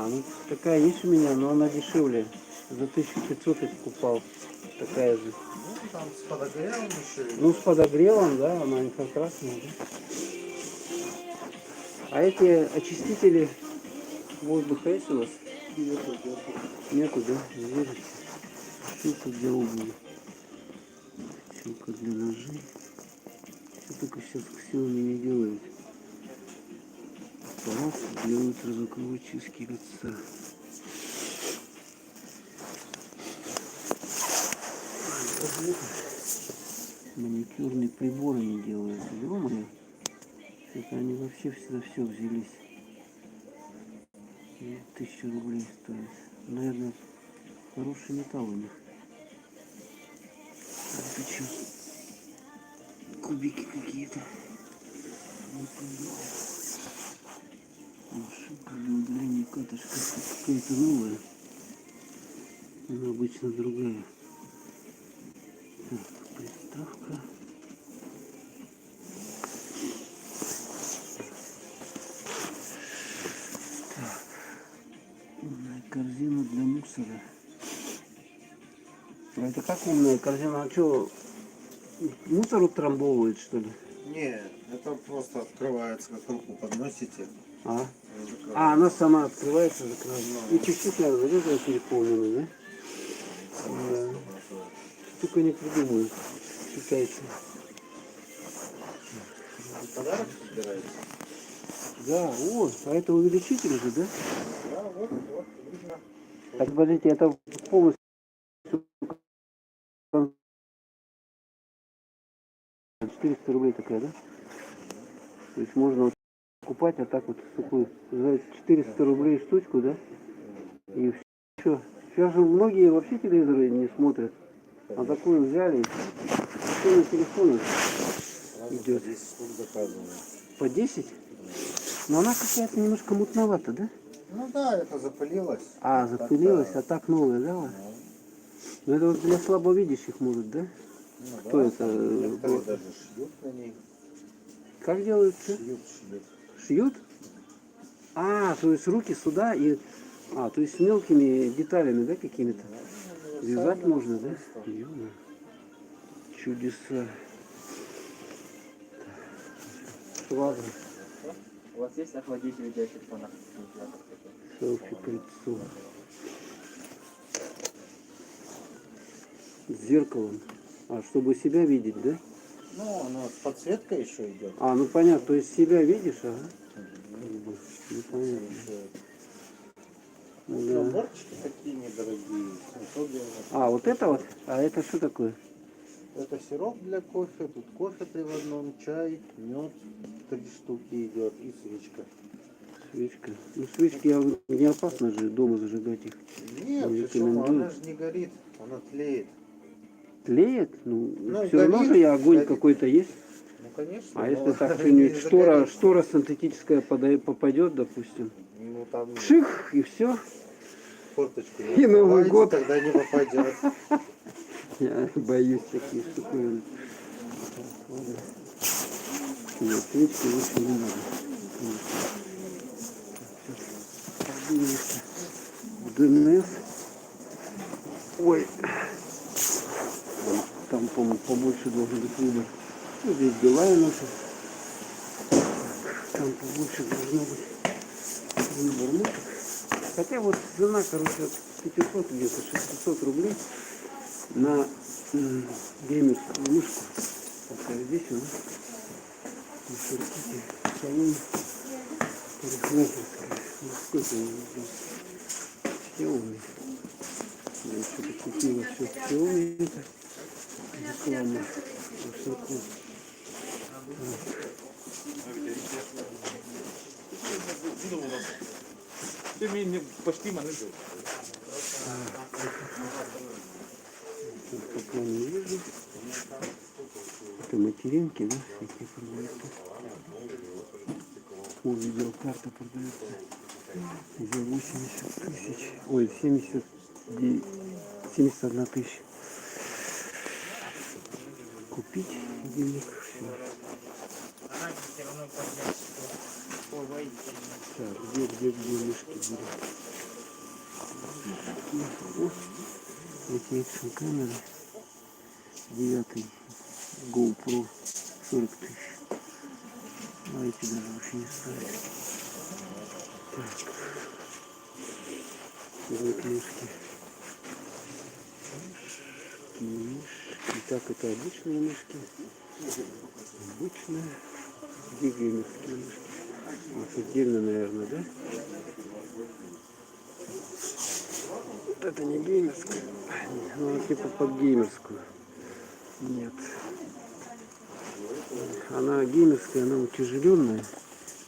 Ну такая есть у меня, но она дешевле. За 1500 я покупал. Такая же. Ну, там с подогревом еще. Ну, с подогревом, да, она инфракрасная, да. А эти очистители воздуха есть у вас? Нету, да? Не вижу. Щелка для обуви. Щелка для ножей. Все только сейчас Xiaomi не делают. Аппарат для ультразвуковой чистки лица. Маникюрные приборы не делают. Ё-моё. Это они вообще за все взялись. 1000 рублей стоит. Наверное, хороший металл у них. Это что? Кубики какие-то. Не понимаю. Машинка для удаления катышка какая-то новая. Она обычно другая. Так, приставка. Так. Умная корзина для мусора. А это как умная корзина? А что, мусор утрамбовывает, что ли? Не, это просто открывается, как руку подносите. Она сама открывается, закрывается. И чуть-чуть надо зарезать переполненный, да? Да. Только не придумаю. Китайцы. Подарок собираете? Да, вот. А это увеличитель же, да? Да, вот, видно. Так, подождите, это полностью 400 рублей такая, да? То есть можно вот покупать, а так вот такую за 400 рублей штучку, да? И все. Сейчас же многие вообще телевизоры не смотрят. А такую взяли, все на телефонах идет. 10 штук заказываю. По 10? Но она какая-то немножко мутновата, да? Ну да, это запылилось. Запылилась, Так-то, а так новая, да? да. Ну это вот для слабовидящих может, да? Ну, Кто да, это? некоторые даже шьют на ней. Как делают-то? Шьют. Шьют? То есть руки сюда и... то есть с мелкими деталями, да, какими-то? Вязать можно, да? Ё-моё. Чудеса. Ладно. У вас есть охладитель для телефона? Селфи прицел. С зеркалом. А, чтобы себя видеть, да? Ну, она с подсветкой еще идет. А, ну понятно, то есть себя видишь, ага. Ну, понятно. Ну, да. Наборчики такие недорогие. 790. А, вот это вот? А это что такое? Это сироп для кофе. Тут кофе 3 в одном, чай, мед. 3 штуки идет и свечка. Свечка. Ну, свечки не опасно же дома зажигать их. Нет, Не почему? рекомендую. Она же не горит, она тлеет. Тлеет? Ну, Ну, все равно горит, же и огонь горит. какой-то есть. Ну, конечно. А но если так не что-нибудь, загорится. штора синтетическая попадет, допустим, Ну, там пших, и все. форточку не И Новый открывайте, год. тогда не попадет. Я боюсь таких штуковин. Нет, свечки лучше не надо. Поднимемся в ДНС. Ой. Там, по-моему, побольше должен быть выбор. Ну, здесь белая наша. Там побольше должно быть выбор. Ну, хотя вот цена, короче, от 500 где-то 600 рублей на геймерскую мышку. Пока здесь у нас на Сурките салон парикмахерская. Ну, сколько у нас Xiaomi. Я что-то купила все Xiaomi. Это реклама. Высоко. Ти мені почти мене бив. Тут пока не вижу. Это материнки, да, всякие продаются. О, видеокарта продается за 80 тысяч. Ой, 71 тысяча. Купить денег, все. Так, где мышки были? О, эти экшн камеры. 9 GoPro 40 тысяч. А эти даже вообще не стоят. Так. Вот мышки. Мышки. Так, это обычные мышки. Обычные. Где геймерские мышки? Вот отдельно, наверное, да? Вот это не геймерская. Ну, типа под геймерскую. Нет. Она геймерская, она утяжеленная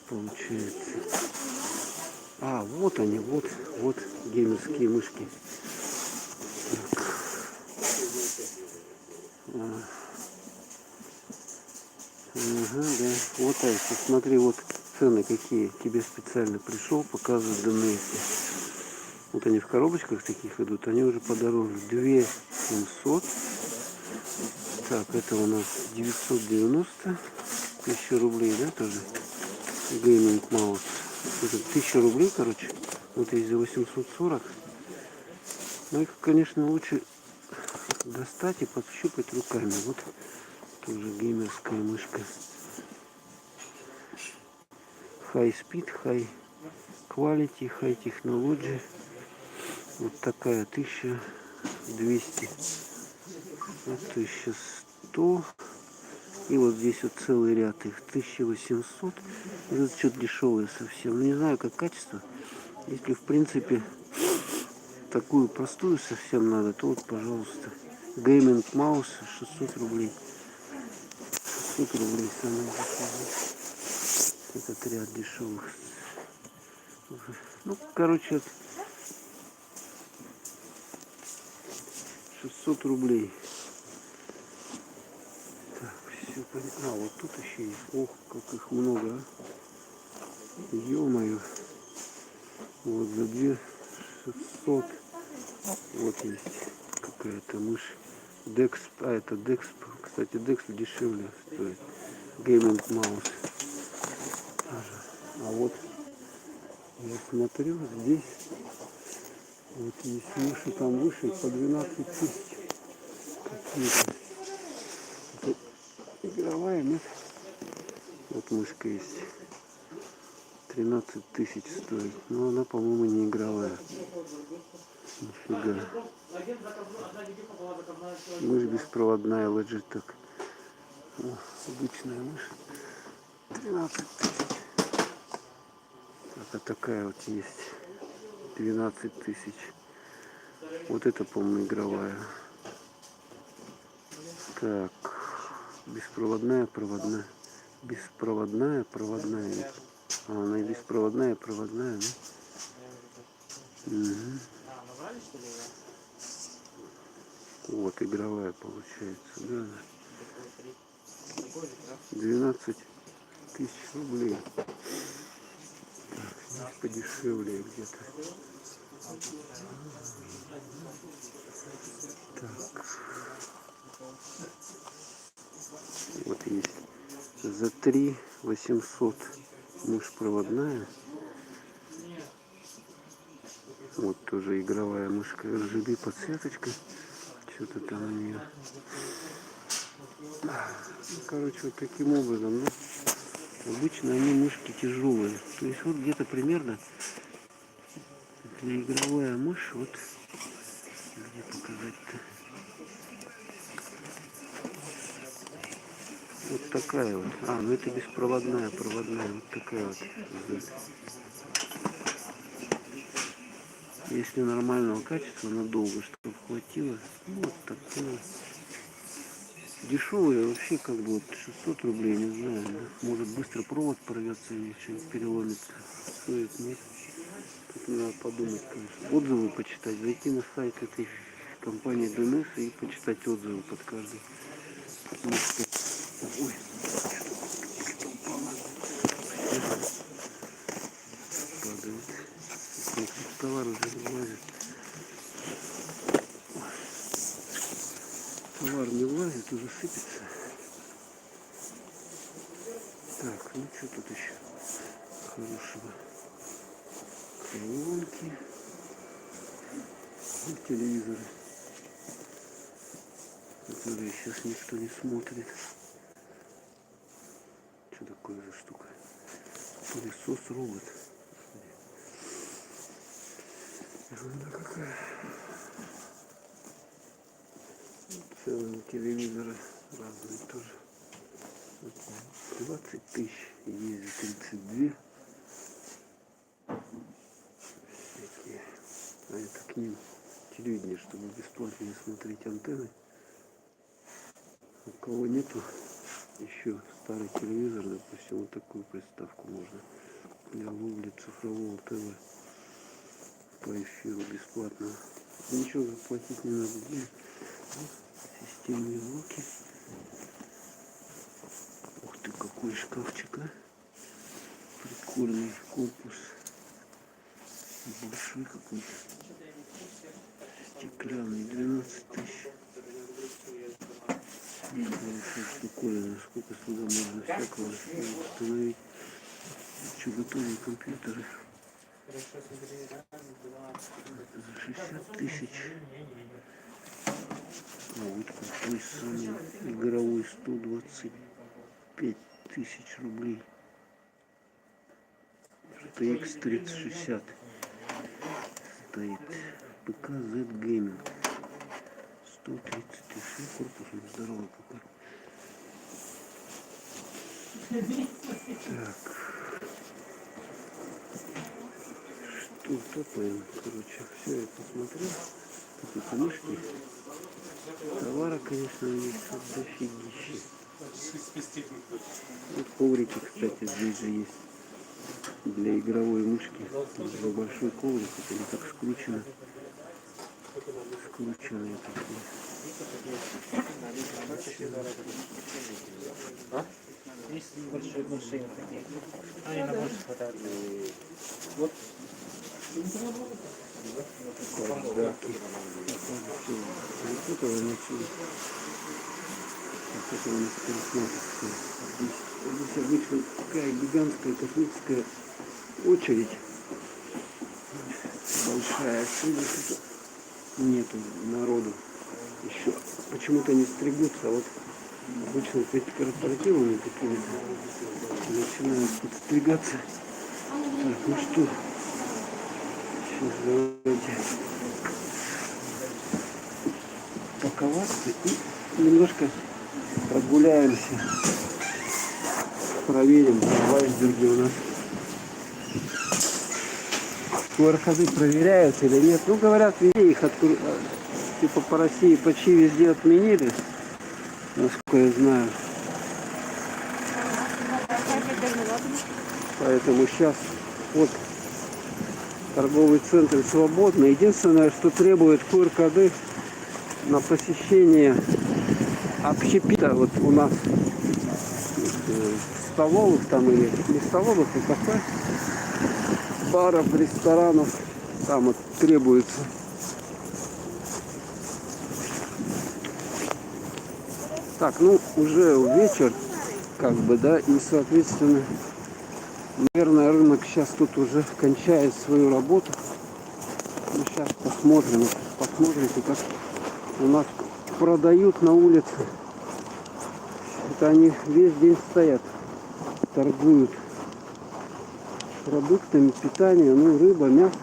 получается. А, вот они, вот геймерские мышки. Так. Ага, да. Вот так. Смотри, вот цены какие. Тебе специально пришел, показывают данные. Вот они в коробочках таких идут, они уже подороже. 2700. Так, это у нас 990. 1000 рублей, да, тоже? Гейминг маус. Это 1000 рублей, короче. Вот есть за 840. Ну, их, конечно, лучше достать и подщупать руками. Вот тоже геймерская мышка. High Speed, High Quality, High Technology. Вот такая 1200. Вот 1100. И вот здесь вот целый ряд их. 1800. Это что-то дешевое совсем. Ну, не знаю, как качество. Если, в принципе, такую простую совсем надо, то вот, пожалуйста. Гейминг маус 600 рублей. 600 рублей самый дешевый. Этот ряд дешевых. Ну, короче, 600 рублей. Так, все понятно. А, вот тут еще есть. Ох, как их много, а. Ё-моё. Вот за 2600. Вот есть какая-то мышь. Dex, а это Dex, кстати, Dex дешевле стоит. Гейминг маус. А вот я смотрю, здесь вот есть мыши там выше по 12 тысяч. Какие-то. Это игровая, нет? Вот мышка есть. 13 тысяч стоит. Но она, по-моему, не игровая. Нифига. Мышь беспроводная Logitech. О, обычная мышь. 13 тысяч. Так, а такая вот есть. 12 тысяч. Вот это, по-моему, игровая. Так. Беспроводная, проводная. Беспроводная, проводная. А, она и беспроводная, проводная, да? Угу. Вот, игровая получается, да. 12 тысяч рублей. Так, здесь подешевле где-то. Так. Вот есть. За 3 800 мышь проводная. Вот тоже игровая мышка RGB подсветочка. Что-то там у нее. Короче, вот таким образом, ну, обычно они мышки тяжелые. То есть вот где-то примерно для игровая мышь, вот где показать-то. Вот такая вот. А, ну это беспроводная, проводная. Вот такая вот. Если нормального качества, надолго, чтобы хватило. Ну, вот такая. Дешевые вообще как бы вот 600 рублей, не знаю. Да? Может быстро провод порвется или что-нибудь переломится. Стоит, нет. Тут надо подумать, конечно. Отзывы почитать. Зайти на сайт этой компании DNS и почитать отзывы под каждый. Ой. Падает. Товар уже не влазит. Товар не влазит, уже сыпется. Так, ну что тут еще хорошего? Колонки. И телевизоры. Которые сейчас никто не смотрит. Что такое за штука? Пылесос робот. Ерунда какая. Целые телевизоры разные тоже. 20 тысяч, есть за 32. Всякие. А это к ним телевидение, чтобы бесплатно не смотреть антенны. У кого нету еще старый телевизор, допустим, вот такую приставку можно для ловли цифрового ТВ по эфиру бесплатно. Ничего заплатить не надо будет. Системные блоки. Ух ты, какой шкафчик, а! Прикольный корпус. Большой какой-то. Стеклянный, 12 тысяч. Хорошая штуковина, сколько сюда можно всякого установить. Еще готовые компьютеры. За 60 тысяч. А вот какой самый игровой 125 тысяч рублей. RTX 3060 стоит. ПК Z Gaming. 130 тысяч. Корпус он здоровый какой. Так. Что топаем? Короче, все я посмотрел. Тут эти мышки. Товара, конечно, есть дофигища. Вот коврики, кстати, здесь же есть. Для игровой мышки. Для большой коврик. Это не так скручено. Скрученные такие. Есть большие такие. Они на больше хватает. Вот. Бардаки. Вот это начали. Вот это у нас пересмотрится. Здесь обычно такая гигантская космическая очередь. Большая. Здесь нету народу еще. Почему-то не стригутся. А вот обычно перед корпоративами какими-то начинают подстригаться. Ну что, сейчас давайте паковаться и немножко прогуляемся. Проверим, в айсберге у нас QR-коды проверяют или нет. Ну, говорят, везде их типа по России почти везде отменили, насколько я знаю. Поэтому сейчас вот торговый центр свободный. Единственное, что требует QR-коды на посещение общепита. Вот у нас столовых там или не столовых, а кафе, баров, ресторанов, там вот требуется. Так, ну уже вечер, как бы, да, и соответственно, наверное, рынок сейчас тут уже кончает свою работу. Ну, сейчас посмотрим, посмотрите, как у нас продают на улице. Это они весь день стоят, торгуют продуктами питания, ну, рыба, мясо,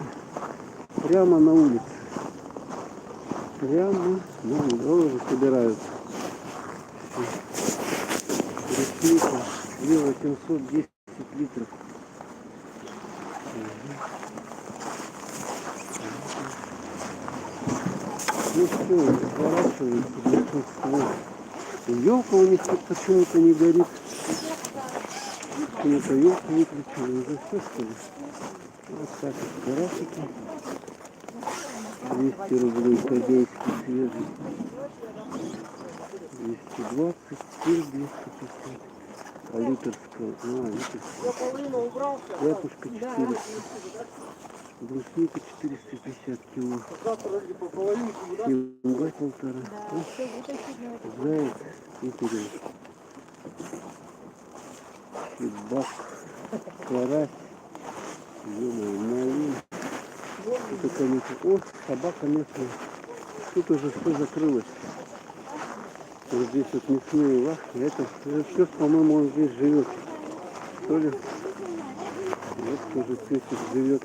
прямо на улице. Прямо на улице. Уже собираются. Брусника, 810 литров. Ну все, разворачивается большинство. Елка у них тут почему-то не горит. Почему-то елку выключили. Уже все, что ли? Вот так вот карасики. 200 рублей корейский свежий. 220, сыр 250. А литерская, литерская. Япушка 400. Брусника 450 кило. Семга полтора. Заяц и перец. Чебак. Карась. Малин. Это, конечно, о, собака местная. Тут уже все закрылось. Вот здесь вот мясные лавки. Это все, по-моему, он здесь живет. Что ли? Вот тоже песик живет.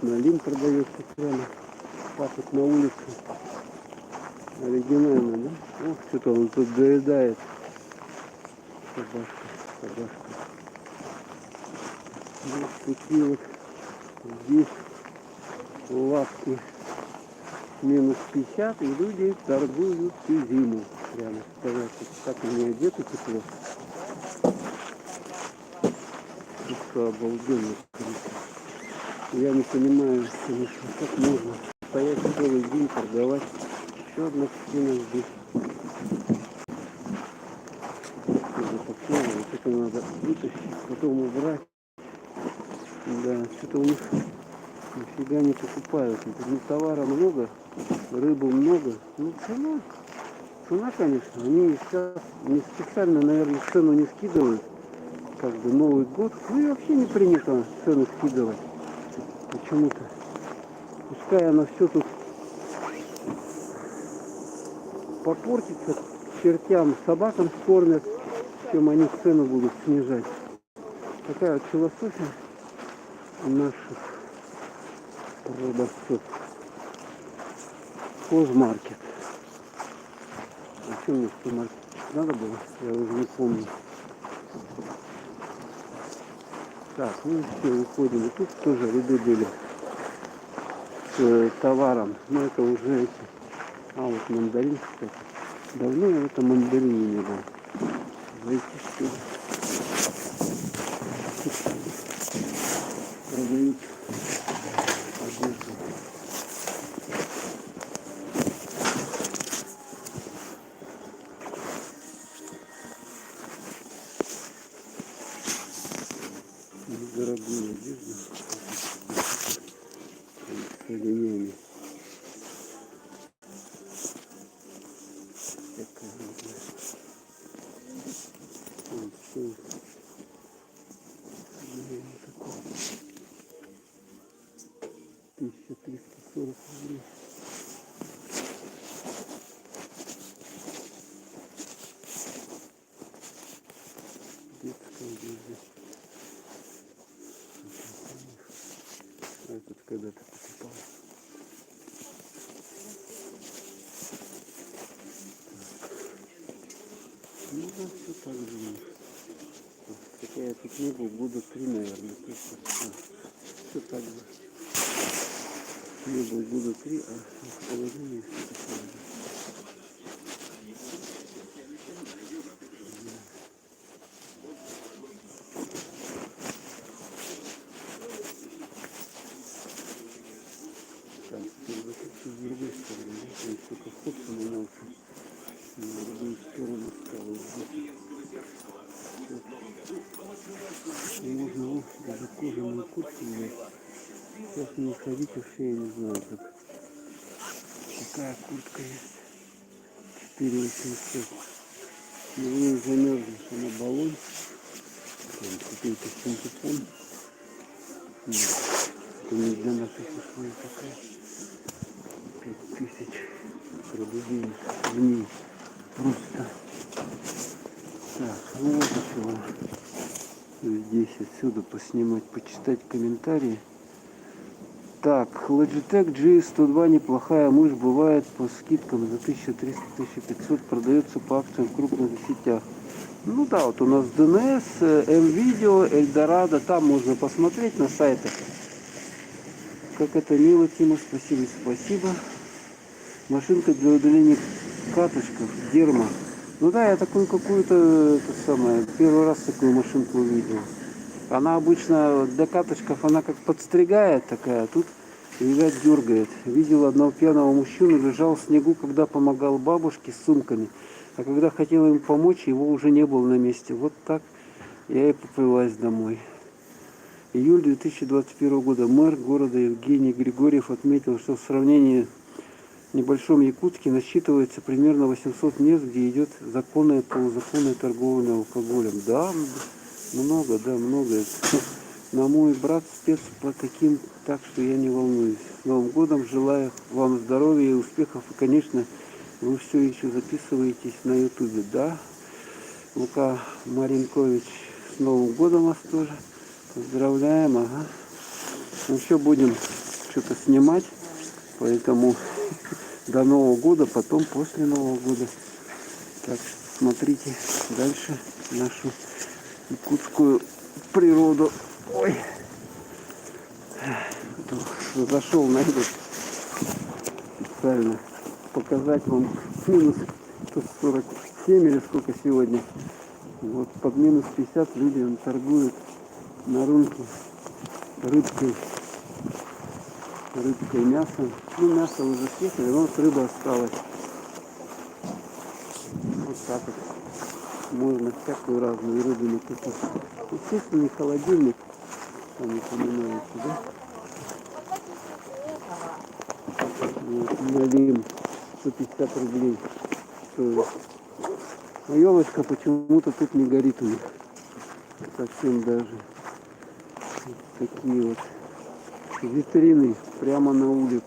Малин продается прямо. Так вот на улице. Оригинально, да? Ох, что-то он тут доедает. Собачка, собачка. Вот такие вот здесь лавки минус 50, и люди торгуют всю зиму. Прямо стоят. Как они одеты тепло. Просто обалденно. Я не понимаю, конечно, как можно стоять целый день, торговать. Еще одна стена здесь. Вот это надо вытащить, потом убрать. Да, что-то у них нифига не покупают. Ну, товара много, рыбы много. Ну, цена, конечно. Они сейчас не специально, наверное, цену не скидывают. Как бы Новый год. Ну и вообще не принято цену скидывать. Почему-то. Пускай она все тут попортится к чертям, собакам скормят, чем они цену будут снижать. Такая вот философия наших продавцов. Хозмаркет. А что мне хозмаркет надо было? Я уже не помню. Так, ну все, уходим. И тут тоже ряды были с товаром. Но это уже эти. А вот мандарин, кстати. Давно я в этом мандарине не был. Зайти что ли? Продают одежду. Дорогую одежду с оленями. Такая вот. Вот, 1340 рублей. Детская одежда. когда-то покупал. Ну да, все так же. Хотя я тут не был, года 3, наверное. Все так же. Не был года 3, а положение все такое же. Так, теперь вот это с другой стороны. Да? Я только вход поменялся. На другую сторону стало здесь. Можно даже кожаную куртку взять. Сейчас не ходить вообще, я не знаю как. Такая куртка есть. 4800. Но в ней замерзнешь, она баллон. Там какой-то синтепон. Это не для наших условий такая. 5000 рублей в ней. Просто. Так, ну вот еще здесь отсюда поснимать, почитать комментарии. Так, Logitech G102 неплохая мышь, бывает по скидкам за 1300-1500, продается по акциям в крупных сетях. Ну да, вот у нас DNS, M-Video, Eldorado, там можно посмотреть на сайтах. Как это мило, Тима, спасибо. Машинка для удаления катышков, дерма. Ну да, я такую какую-то, первый раз такую машинку увидел. Она обычно для катышков, она как подстригает такая, а тут, видать, дергает. Видел одного пьяного мужчину, лежал в снегу, когда помогал бабушке с сумками. А когда хотел им помочь, его уже не было на месте. Вот так я и поплылась домой. Июль 2021 года. Мэр города Евгений Григорьев отметил, что в сравнении в небольшом Якутске насчитывается примерно 800 мест, где идет законная, полузаконная торговля алкоголем. Да, много. Но мой брат спец по таким, так что я не волнуюсь. С Новым годом, желаю вам здоровья и успехов. И, конечно, вы все еще записываетесь на ютубе. Да, Лука Маринкович, с Новым годом вас тоже. Поздравляем, ага. Ну еще будем что-то снимать, поэтому до Нового года, потом после Нового года. Так что смотрите дальше нашу якутскую природу. Ой, зашел на этот специально показать вам минус 147 или сколько сегодня. Вот под минус 50 люди торгуют на рынке рыбкой, мясом. Ну, мясо уже съехали, но вот рыба осталась. Вот так вот. Можно всякую разную рыбу накупить. Естественно, не холодильник, там не упоминается, да? Вот, налим 150 рублей стоит. А елочка почему-то тут не горит у них. Совсем даже. Вот такие вот витрины прямо на улице.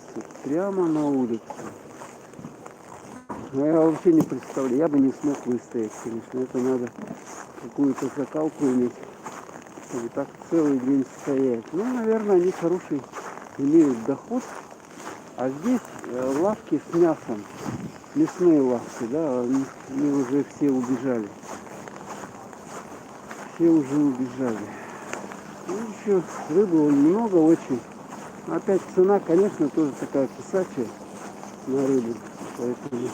Но я вообще не представляю, я бы не смог выстоять, конечно. Это надо какую-то закалку иметь, чтобы так целый день стоять. Ну, наверное, они хороший имеют доход. А здесь лавки с мясом, мясные лавки, да, они уже все убежали. Ну, еще рыбы много очень. Опять цена, конечно, тоже такая кусачая на рыбу. Поэтому,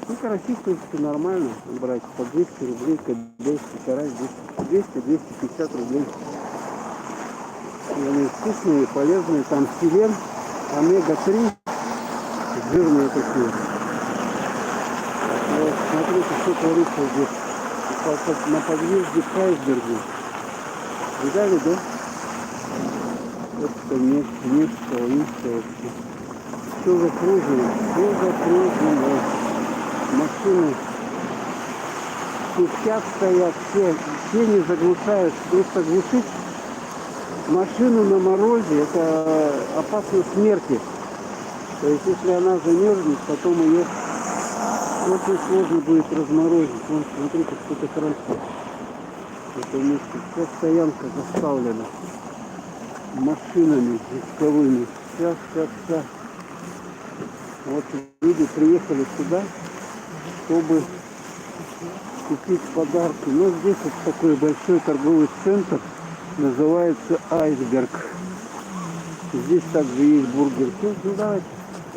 ну, карасик, в принципе, нормально брать по 200 рублей, кадейский карась 200-250 рублей. И они вкусные, полезные, там селен, омега-3, жирные такие. Вот, смотрите, что творится здесь. На подъезде к айсбергу. Видали, да? Вот это нечто вообще. Все закружено. Машины пустят, стоят, все не заглушают. Просто глушить машину на морозе, это опасно смерти. То есть, если она замерзнет, потом ее очень сложно будет разморозить. Вон, смотрите, что-то красит. Это место. Вся стоянка заставлена машинами войсковыми. Сейчас. Вот люди приехали сюда, чтобы купить подарки. Но здесь вот такой большой торговый центр, называется Айсберг. Здесь также есть Бургер Кинг. Ну давайте,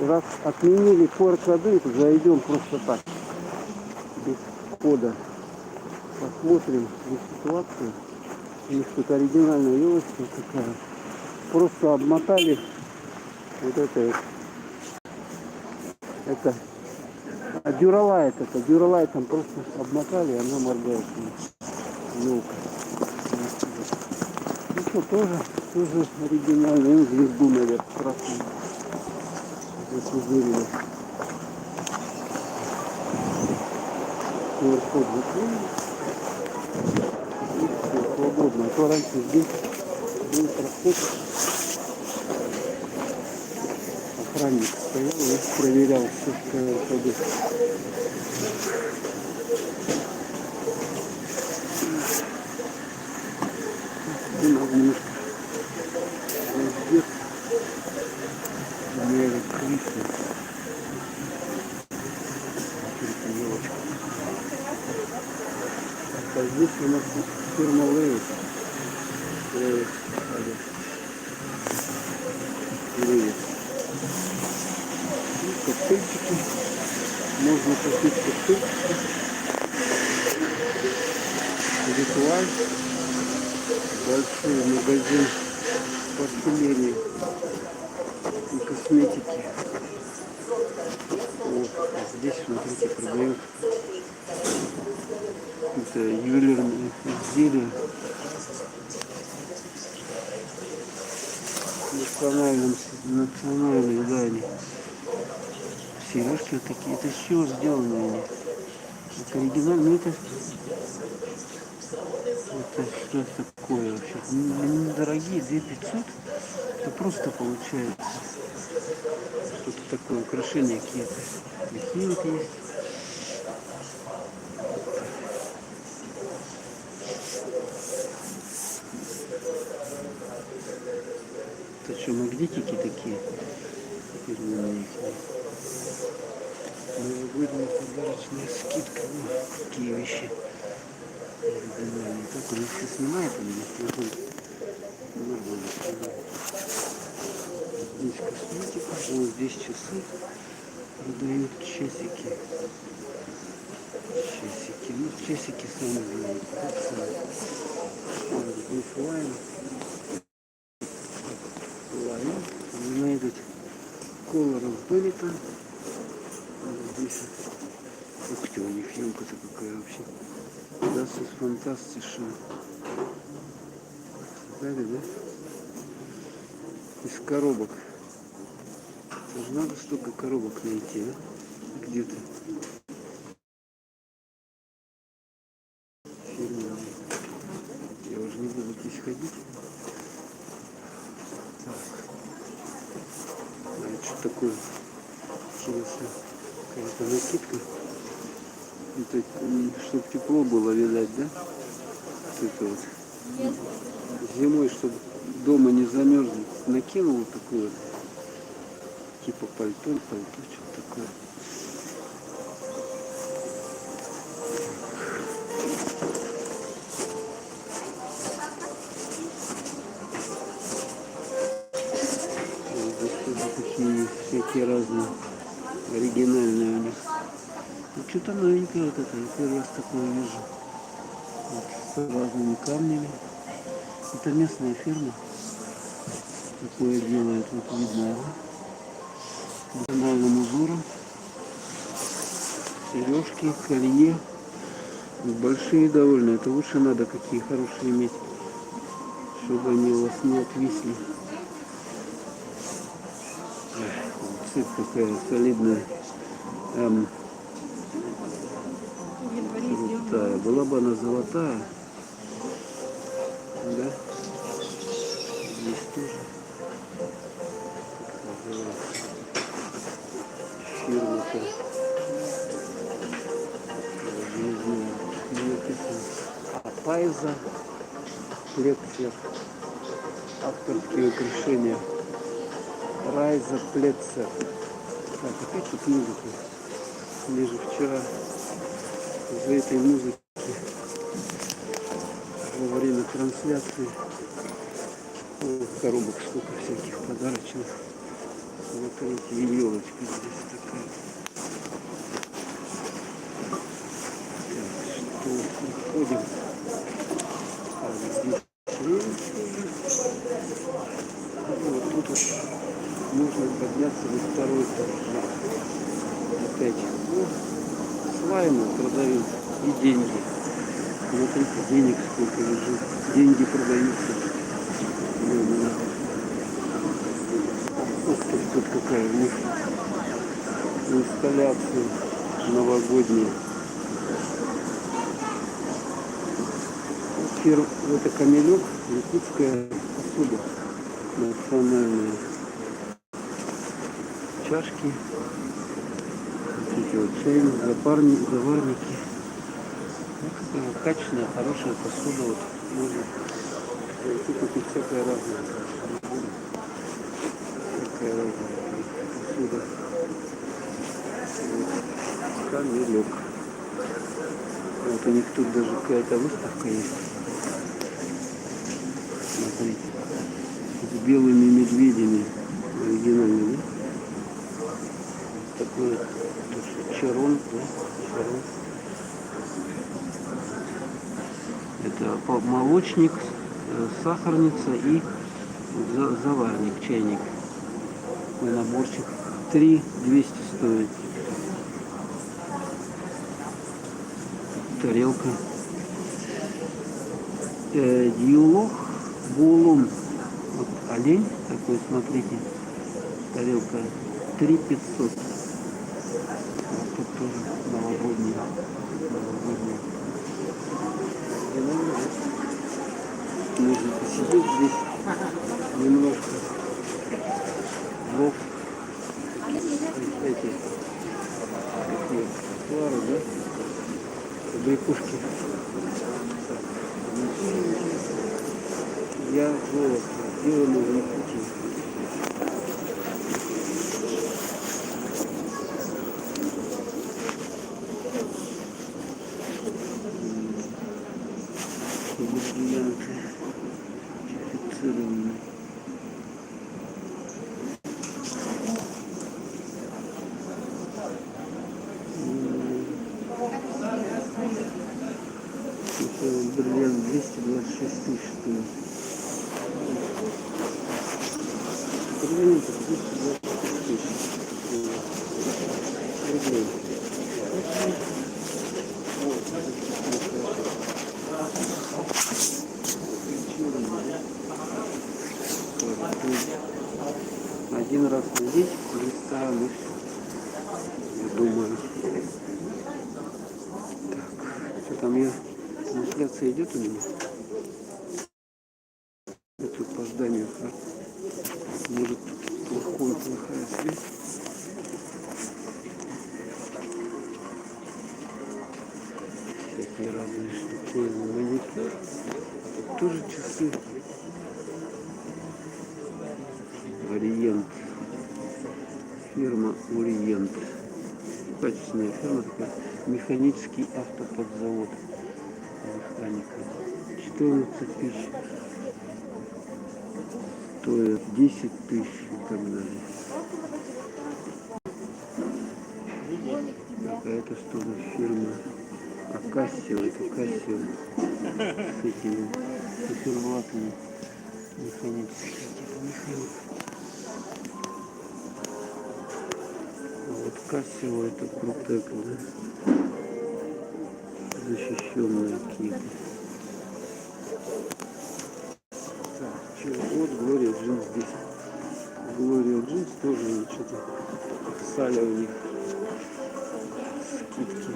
раз отменили QR-коды, то зайдем просто так, без кода. Посмотрим здесь ситуацию. У них тут оригинальная елочка такая. Просто обмотали вот это. Это дюралайтом просто обмотали, и она моргает. Елка. Ну что, тоже оригинально. Им звезду, наверное, красную. Запузырили. QR-код заклеили. И все, свободно. А то раньше здесь был проход. Охранник стоял и проверял все, что ходы. И надо немножко раздет. Не открыто. Елочка. А здесь у нас фирма Лейс. Лейс. Коктейльчики. Можно купить коктейльчики. Ритуаль. Большой магазин парфюмерии и косметики. Вот. А здесь, смотрите, продают это ювелирные изделия. Национальные, да, они. Сережки вот такие. Это с чего сделаны они? Это оригинально. Это что такое вообще? Недорогие, 2500. Это просто получается. Что-то такое, украшения какие-то. Такие вот есть. Это что, магнитики такие? Новогодняя подарочная скидка. Ну, такие вещи. Как он все снимает у меня? Нормально. Здесь косметика. Вот здесь часы. Продают часики. Ну, часики сами знаете. Здесь лайн. Найдут Color of Benetton. Здесь ух ты, у них емка-то какая вообще. Das ist fantastisch. Создали, да? Из коробок. Это же надо столько коробок найти, а? Где-то. Фирменные. Я уже не буду здесь ходить. Так. А это что такое? Интересно. Какая-то накидка. Это, чтобы тепло было, видать, да? Вот это вот. Зимой, чтобы дома не замерзнуть, накинул вот такой вот. Типа пальто, что-то такое. Такие всякие разные, оригинальные у них. Ну, что-то новенькое вот это, я первый раз такое вижу. Вот, с разными камнями. Это местная фирма. Такое делает, вот видно. Национальным узором. Сережки, колье. Большие довольно. Это лучше надо какие хорошие иметь, чтобы они у вас не отвисли. Цепь такая солидная. Крутая. Была бы она золотая. Да? Здесь тоже. Фирма-то. Не знаю. А Пайза. Лекция. Авторские украшения. Райза Плетцер. Так, опять тут музыка. Мне же вчера из-за этой музыки во время трансляции коробок сколько всяких подарочных. Смотрите, и елочка здесь такая. Так, что выходим. Так, здесь рельсы. Вот тут вот можно подняться на второй этаж. Опять. Ну, слаймы продают и деньги. Смотрите, денег сколько лежит. Деньги продаются. Ух ты, тут какая у них инсталляция новогодняя. Это камелек, якутская посуда национальная. Чашки, вот эти вот чайные, заварники. Качественная, хорошая посуда. Вот можно найти тут всякое разное. Такая разная посуда. Вот. Камелек. Вот у них тут даже какая-то выставка есть. Смотрите. С белыми медведями. Оригинальными. Такой вот чарон, да? Чарон. Это молочник, сахарница и заварник, чайник. Такой наборчик. 3200 стоит. Тарелка. Дьюлох, булун. Вот олень такой, смотрите. Тарелка 3500. Тут тоже новогодняя. Можно посидеть здесь немножко. Вот эти такие флары, да? Побрякушки. Я золото. Сделано в Якутии. Бриллиант 226 тысяч стоит. Бриллиант 226 тысяч рублей. Один раз надеть в ресторан и все. Я думаю. Так, что там я? Трансляция идет у меня? Я тут по зданию. Может, плохая связь. Такие разные штуки. Маникюр. Тут тоже часы. Ориент. Фирма Ориент. Качественная фирма такая. Механический автоподзавод. Механика. 14 тысяч. Стоит 10 тысяч и так далее. Какая-то что за фирма. Акасио, это Кассио. С этими циферблатами механическими. Механик. А вот Кассио это Крутек, да? Защищенные какие-то. Вот Глория Джинс здесь. Глория Джинс тоже что-то писали у них скидки.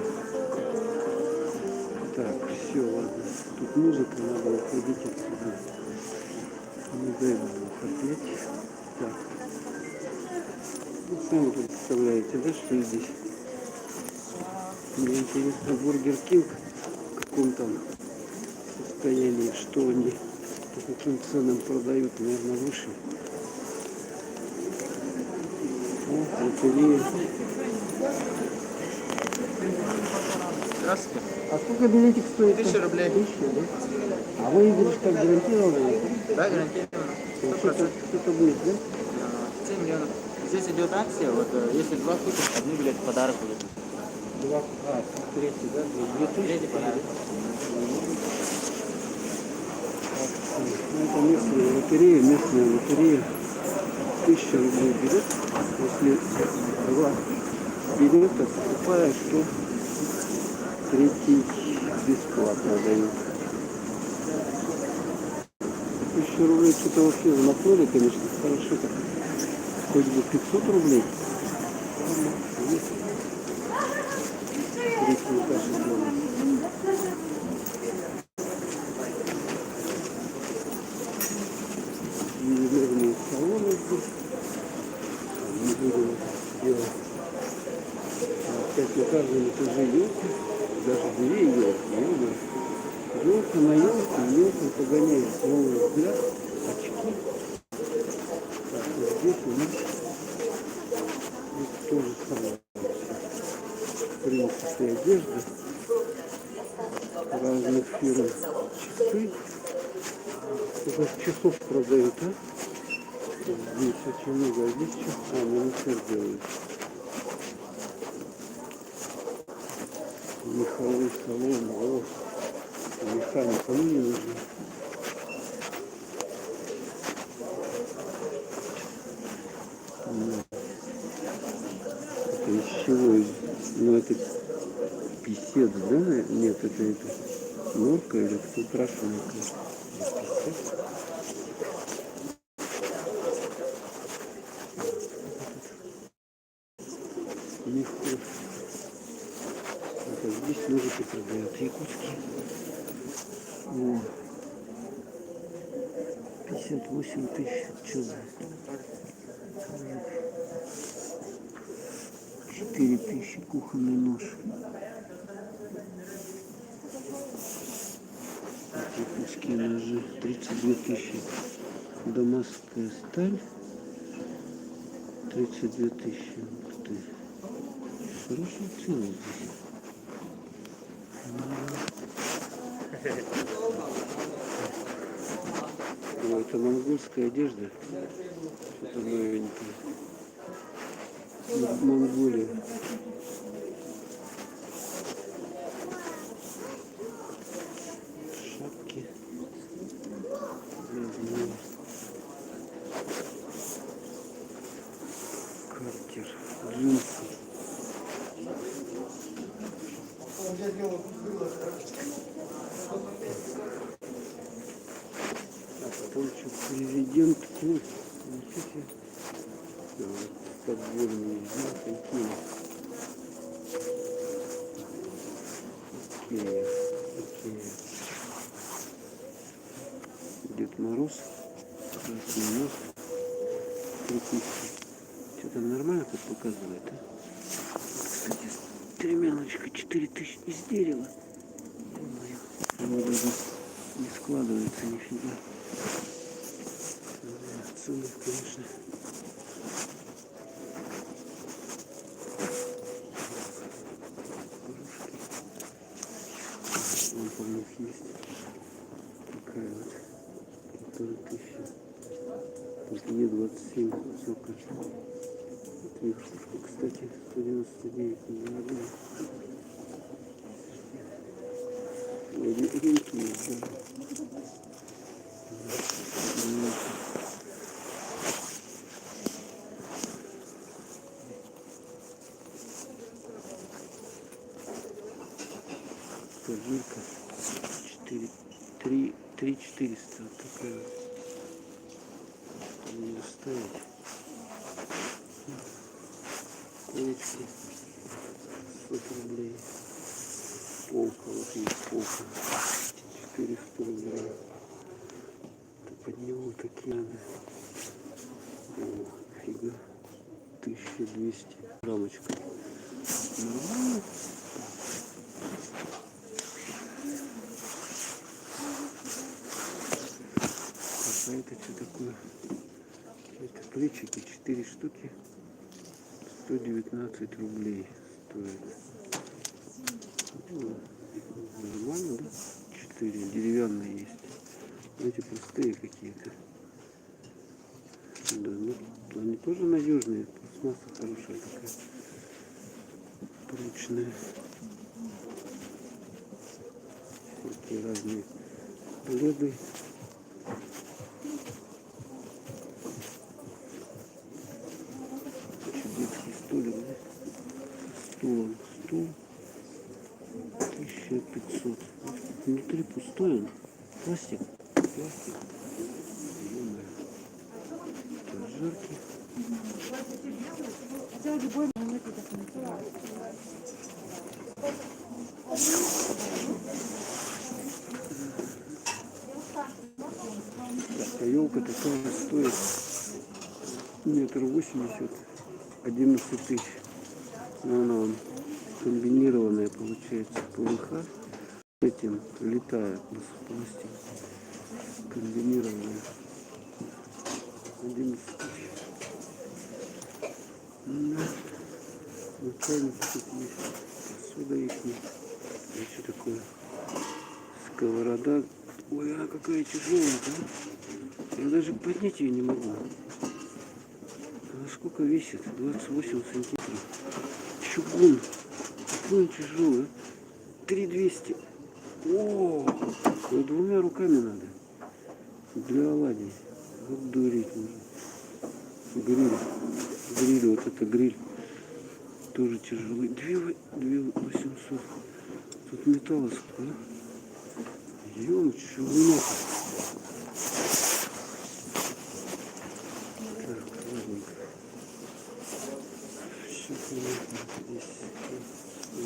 Так, все, ладно. Тут музыка, надо уходить отсюда. Не дай бог опять. Так. Ну, сами представляете, да, что здесь? Мне интересно, Бургер Кинг в каком там состоянии, что они по каким ценам продают, наверное, выше. О, лотерея. Здравствуйте. А сколько билетик стоит? 1000 рублей. 1000, да? А выигрыш как гарантированно? Да, гарантированно. Что-то будет, да? 7 миллионов. Здесь идет акция, вот если 2 купишь, один билет в подарок будет. Третий, да? 2000. Третий подарок. Ну, это местная лотерея. 1000 рублей билет. Если 2 билета покупаешь, то третий бесплатно дают. 1000 рублей что-то вообще замахнули, конечно, хорошо так. Хоть бы 500 рублей. Третий этаж сделали. Ювелирные салоны здесь. Не буду делать. Опять на каждом этаже елка. Даже две елки. Елка на елке, елка погоняет новый взгляд, очки. Так, вот здесь у нас здесь тоже самое. В принципе, одежда разных фирм. Часы. Это часов продают, а? Здесь очень много. А здесь что? Маникюр делают. Меховой салон. О, механика, ну не нужна. Это из чего? Ну это писец, да? Нет, это норка или кто крашеный. Мехов. Это здесь ножики продают якутские. О, 58 тысяч. Что за? 4000 кухонный нож. Якутские ножи. 32 тысячи. Дамасская сталь. 32 тысячи. Ух ты. Хорошая цена здесь. О, это монгольская одежда. Что-то новенькое. Монголия. Шапки. Разные. Картер. Джинсы. Пончик президент. Смотрите. Подводные такие. Такие. Дед Мороз. Красный нос. 3000. Что-то нормально тут показывает, а? Кстати, стремяночка 4000 из дерева. Оно даже не складывается нифига. Цены, конечно. Вон у них есть такая вот 1500. Тут Е27 высокая. Вот верхушка, кстати, 199 миллионов. Рынки есть даже. Кожурка 3400 вот такая вот. Не доставить. Колечки 100 рублей. Полка, вот есть полка 400 рублей. Это под него такие надо. О, фига. 1200. Рамочка. Нормально. А это что такое? Это плечики 4 штуки. 119 рублей стоит. Ну, нормально, да? 4 деревянные есть. Эти простые какие-то. Да, ну, они тоже надежные. Пластмасса хорошая такая. Прочная. Такие разные леды. Детский столик, да? Стулом. Стул 1500. Внутри пустой он. Пластик. Пластик. Ё-моё. Жаркий. Так, елка такая стоит 1,80 м, 11 тысяч. Но она вон комбинированная получается. ПВХ этим летает пластик. Комбинированная. 11 тысяч. Да. Ну, чайник тут есть. Посуда их. А что такое? Сковорода. Ой, она какая тяжеленькая. Я даже поднять ее не могу. Она сколько весит? 28 сантиметров. Чугун. Какой он тяжелый. 3200. О, его двумя руками надо. Для оладий. Вот дурить можно. Гриль. Гриль, вот это гриль. Тоже тяжелый. 2800. Тут металла сколько, а? Ё-моё, чего? Так, ладненько. Все понятно. Здесь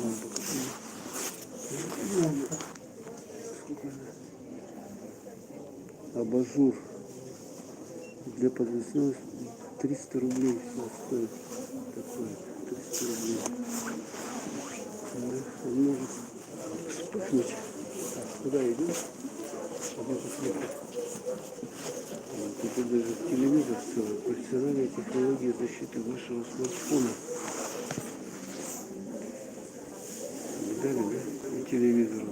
лампа какая. Лампа. Сколько она? Абажур. Для подвесной 300 рублей все стоит. Такое. 300 рублей. Да, он может вспыхнуть. Так, куда идем? Идем посмотрим. Тут даже телевизор целый. Профессиональные технологии защиты вашего смартфона. Видали, да? И телевизор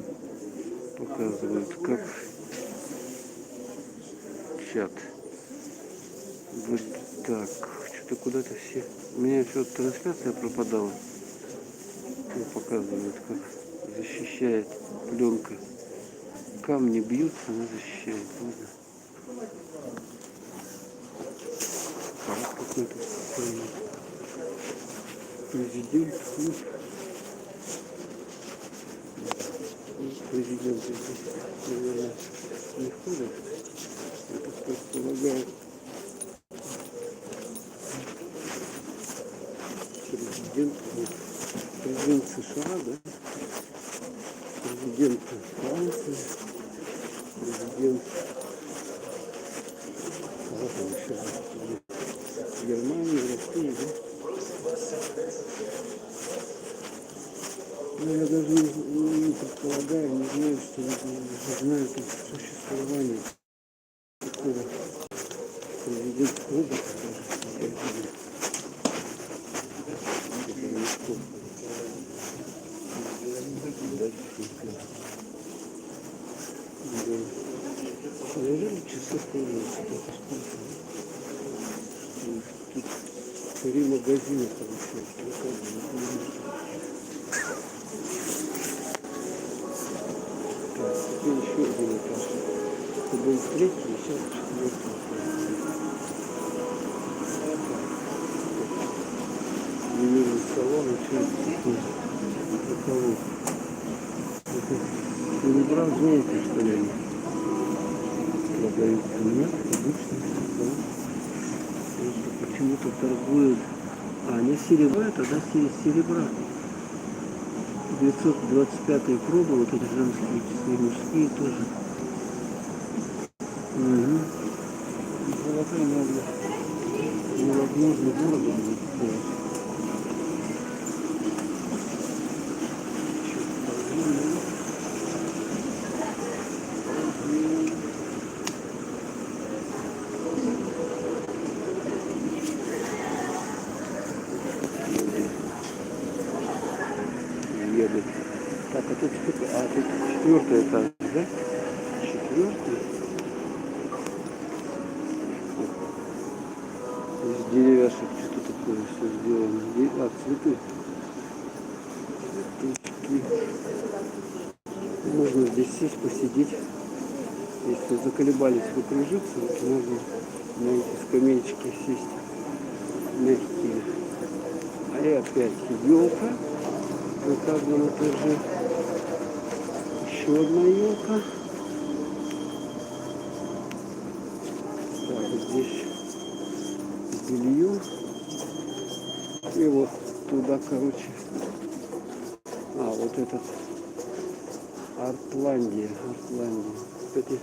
показывают, как чат. Вот так. Что-то куда-то все. У меня что-то трансляция пропадала. И показывают, как защищает пленка. Камни бьют, она защищает. Ладно. Парад какой-то. Президент. Президент здесь, наверное, не ходит. Я так предполагаю. Президент США, да? Президент Франции, президент Германии, России, да? Но я даже не предполагаю, не знаю, что не знаю тут существование такого президентского робота даже. Неужели часы пользуются? Тут 3 магазина получается. Так, теперь еще один этаж. Это был третий, сейчас четвертый. Ювелирный салон, очень такой. Вы не брал, знаете, что ли они продаются? Нет, обычно, да. Просто почему-то торгуют. А, не серебро, тогда серебра. 925 пробы, вот эти женские часы, мужские тоже. Угу. Золотая надо. Невозможно дорого будет стоить. деревяшек. Что такое все сделано? А, цветы. Цветочки. Можно здесь сесть, посидеть. Если заколебались покружиться, вот можно на эти скамеечки сесть. Мягкие. А и опять елка на каждом этаже. Еще одна елка. Так, здесь белье. И вот туда, короче. А, вот этот Артландия. Кстати,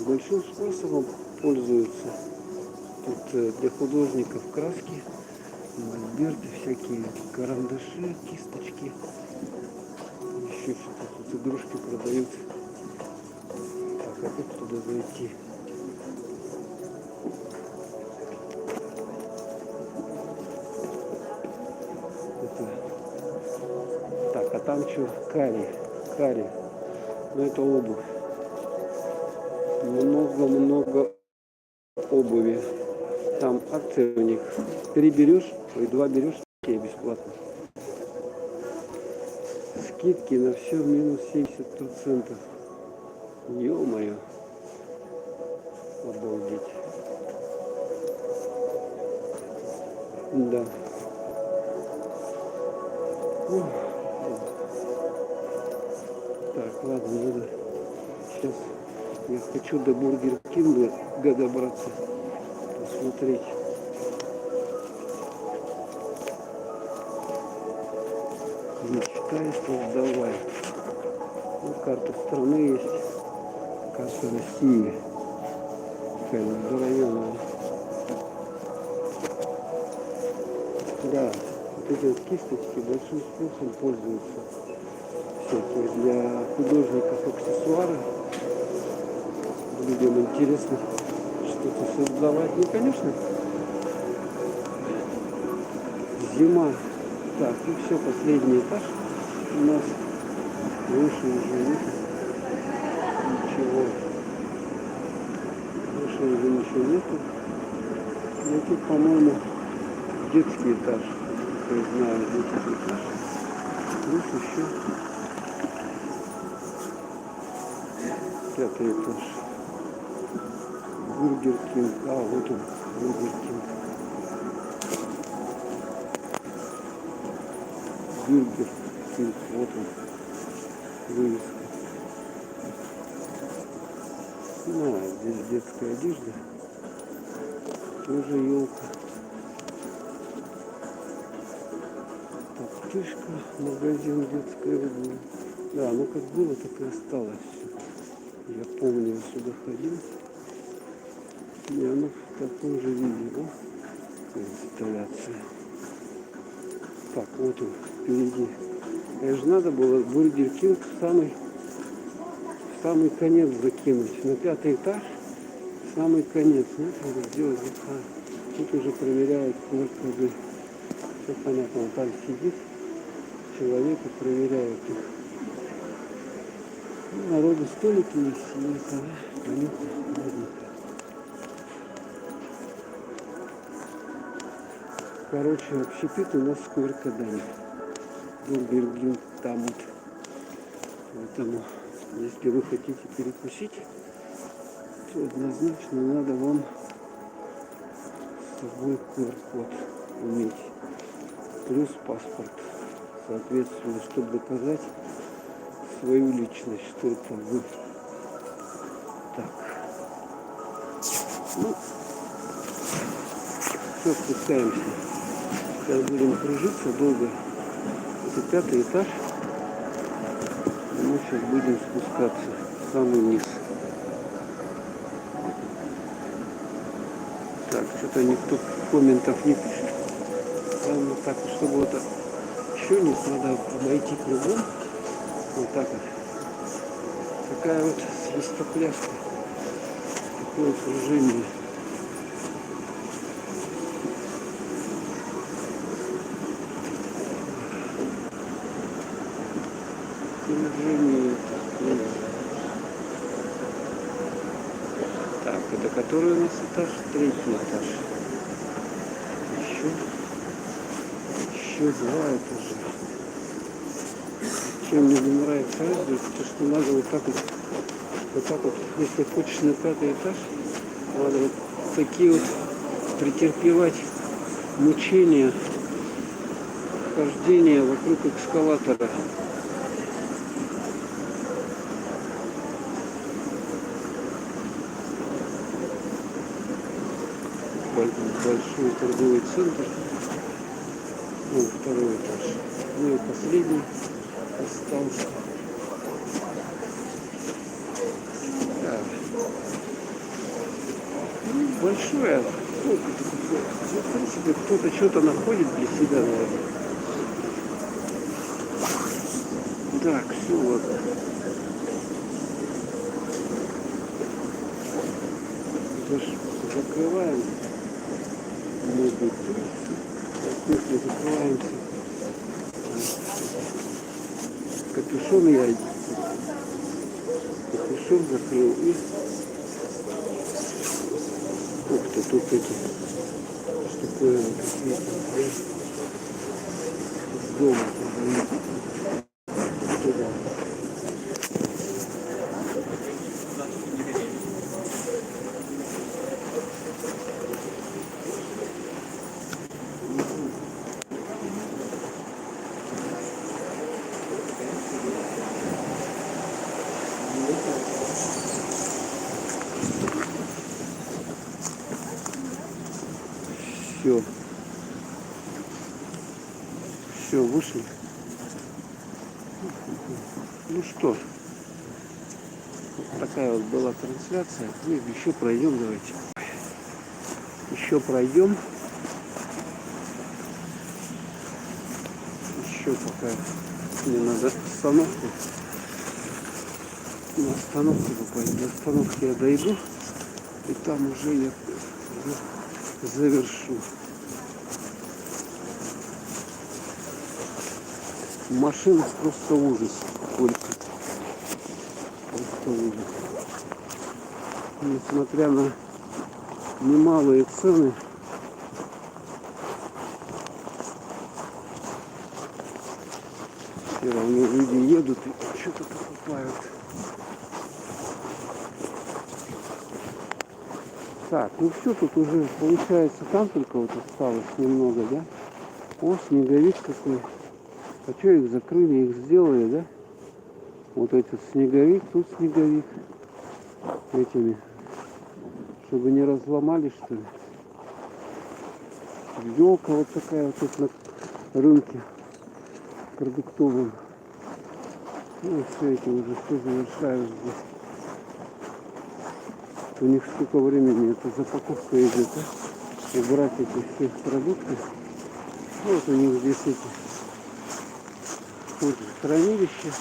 большим спросом пользуются. Тут для художников краски, мольберты всякие, карандаши, кисточки. Еще что-то. Тут игрушки продают. Так, а как туда зайти? Так, а там что? Кари. Ну это обувь. Много обуви. Там акция у них. 3 берешь, ой, 2 берешь, тебе бесплатно. Скидки на все минус 70%. Ё-моё. Обалдеть. Да. Ух. Так, ладно, надо. Сейчас я хочу до Бургер Кинга добраться. Посмотреть. Мечтай, создавай. Ну, карта страны есть. Карта России. Такая здоровенная. Да, вот эти вот кисточки большим спросом пользуются. Всякие для художников аксессуары. Людям интересно что-то создавать. Ну, конечно, зима. Так, ну все, последний этаж у нас. Выше уже нет ничего. Выше уже ничего нету. Ну, тут, по-моему, детский этаж. Я знаю, детский этаж. Плюс еще 5-й этаж. Бургер Кинг. А, вот он, Бургер Кинг. Бургер Кинг, вот он, вывеска. Ну, а здесь детская одежда. Тоже елка. Топтышка, магазин детской обуви. Да, ну как было, так и осталось все. Я помню, я сюда ходил. И оно в таком же виде. О, инсталляция. Так, вот он впереди. Это же надо было Бургер Кинг в самый конец закинуть. На 5-й этаж, в самый конец. Нет, надо сделать. Тут уже проверяют QR-коды. Все понятно, он там сидит. Человек и проверяет их. Ну, народу столики есть, и это понятно. Короче, общепит у нас с QR-кодами. Бургер Кинг там вот. Поэтому, если вы хотите перекусить, то однозначно надо вам с собой QR-код иметь. Плюс паспорт. Соответственно, чтобы доказать свою личность, что это вы. Так. Ну, все, спускаемся. Сейчас будем кружиться долго. Это 5-й этаж. И мы сейчас будем спускаться в самый низ. Так, что-то никто комментов не пишет. Ладно, так, чтобы вот еще не надо обойти кругом. Вот так вот. Такая вот свистопляска. Такое кружение. Кружение. Так, это который у нас этаж? 3-й этаж. еще два этажа. Чем мне не нравится Азия, то что надо вот так вот, если хочешь на 5-й этаж, надо вот такие вот претерпевать мучения, хождения вокруг эскалатора. Большой торговый центр. Вот второй этаж. Ну и последний остался. Да. Ну, большое. Ну, в принципе, кто-то что-то находит для себя, наверное. Так, все, вот. Закрываем. Мы тут закрываемся. Капюшон я капюшон закрыл и ух ты, тут эти штуковины какие-то из дома туда. Все. Все, вышли. Ну что, вот такая вот была трансляция. Ну, еще пройдем, давайте. Еще пройдем. Еще пока мне надо остановку. На остановку попасть. До остановки я дойду. И там уже я завершу. Машин просто ужас. Сколько. Просто ужас. Несмотря на немалые цены, все равно люди едут и что-то покупают. Так, ну все, тут уже получается, там только вот осталось немного, да? О, снеговик какой. А что их закрыли, их сделали, да? Вот этот снеговик, тут снеговик. Этими. Чтобы не разломали, что ли. Елка вот такая вот тут на рынке продуктовом. Ну и все это уже все завершают здесь. У них сколько времени эта запаковка идет, а? Убрать эти все продукты. Вот у них здесь эти вот хранилища.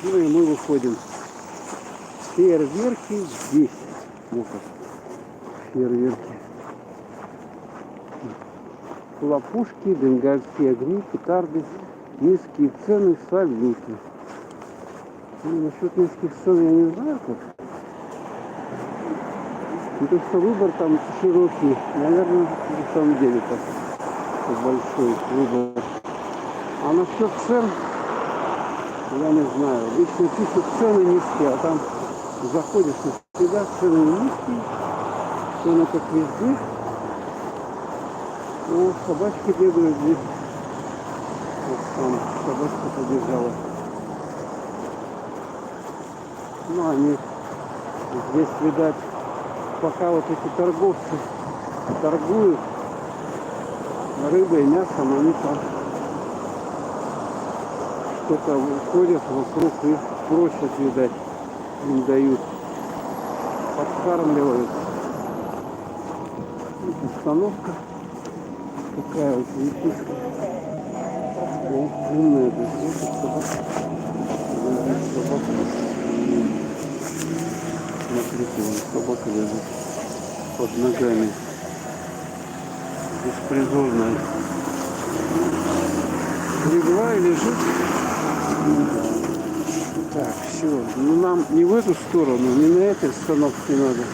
Ну и мы выходим. Фейерверки здесь. Вот как. Фейерверки. Хлопушки, бенгальские огни, петарды, низкие цены, салюты. Ну, насчет низких цен я не знаю как. Ну, то, что выбор там широкий, наверное, на самом деле так большой выбор. А насчет цен, я не знаю. Лично пишут цены низкие, а там заходишь и всегда цены низкие, цены как везде. О, собачки бегают здесь. Вот там собачка побежала. Ну, они здесь, видать, пока вот эти торговцы торгуют рыбой, мясом, они там что-то ходят вокруг и просят, видать, им дают, подкармливают. Вот установка такая вот висит. О, умная, да, собака. Смотрите, вон собака лежит под ногами. Беспризорная. Легла и лежит. Так, все. Ну нам не в эту сторону, не на этой остановке надо,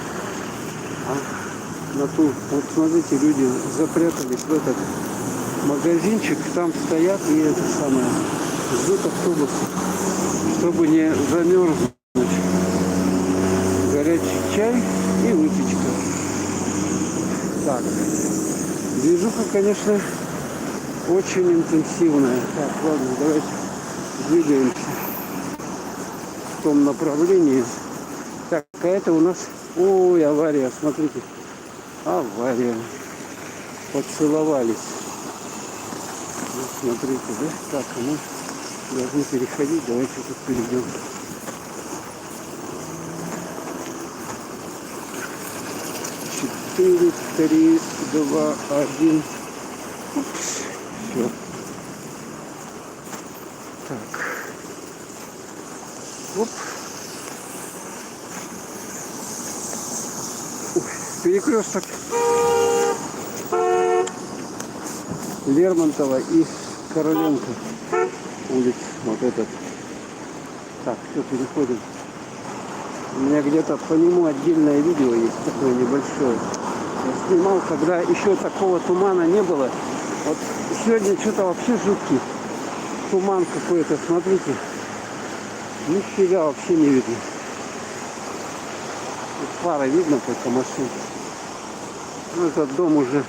а на ту. Вот смотрите, люди запрятались в этот магазинчик, там стоят и это самое, ждут автобус, чтобы не замерзнуть. Горячий чай и выпечка. Так, движуха, конечно, очень интенсивная. Так, ладно, давайте двигаемся в том направлении. Так, а это у нас... Ой, авария, смотрите. Авария. Поцеловались. Вот, смотрите, да? Так, мы должны переходить. Давайте тут перейдем. Четыре, 3, 2, 1. Упс. Все. Так. Оп. Ух, перекресток Лермонтова и Короленко улиц. Вот этот. Так, все, переходим. У меня где-то по нему отдельное видео есть, такое небольшое. Я снимал, когда еще такого тумана не было. Вот сегодня что-то вообще жуткий туман какой-то, смотрите. Нифига вообще не видно. Тут фара видно только машин. Ну, этот дом уже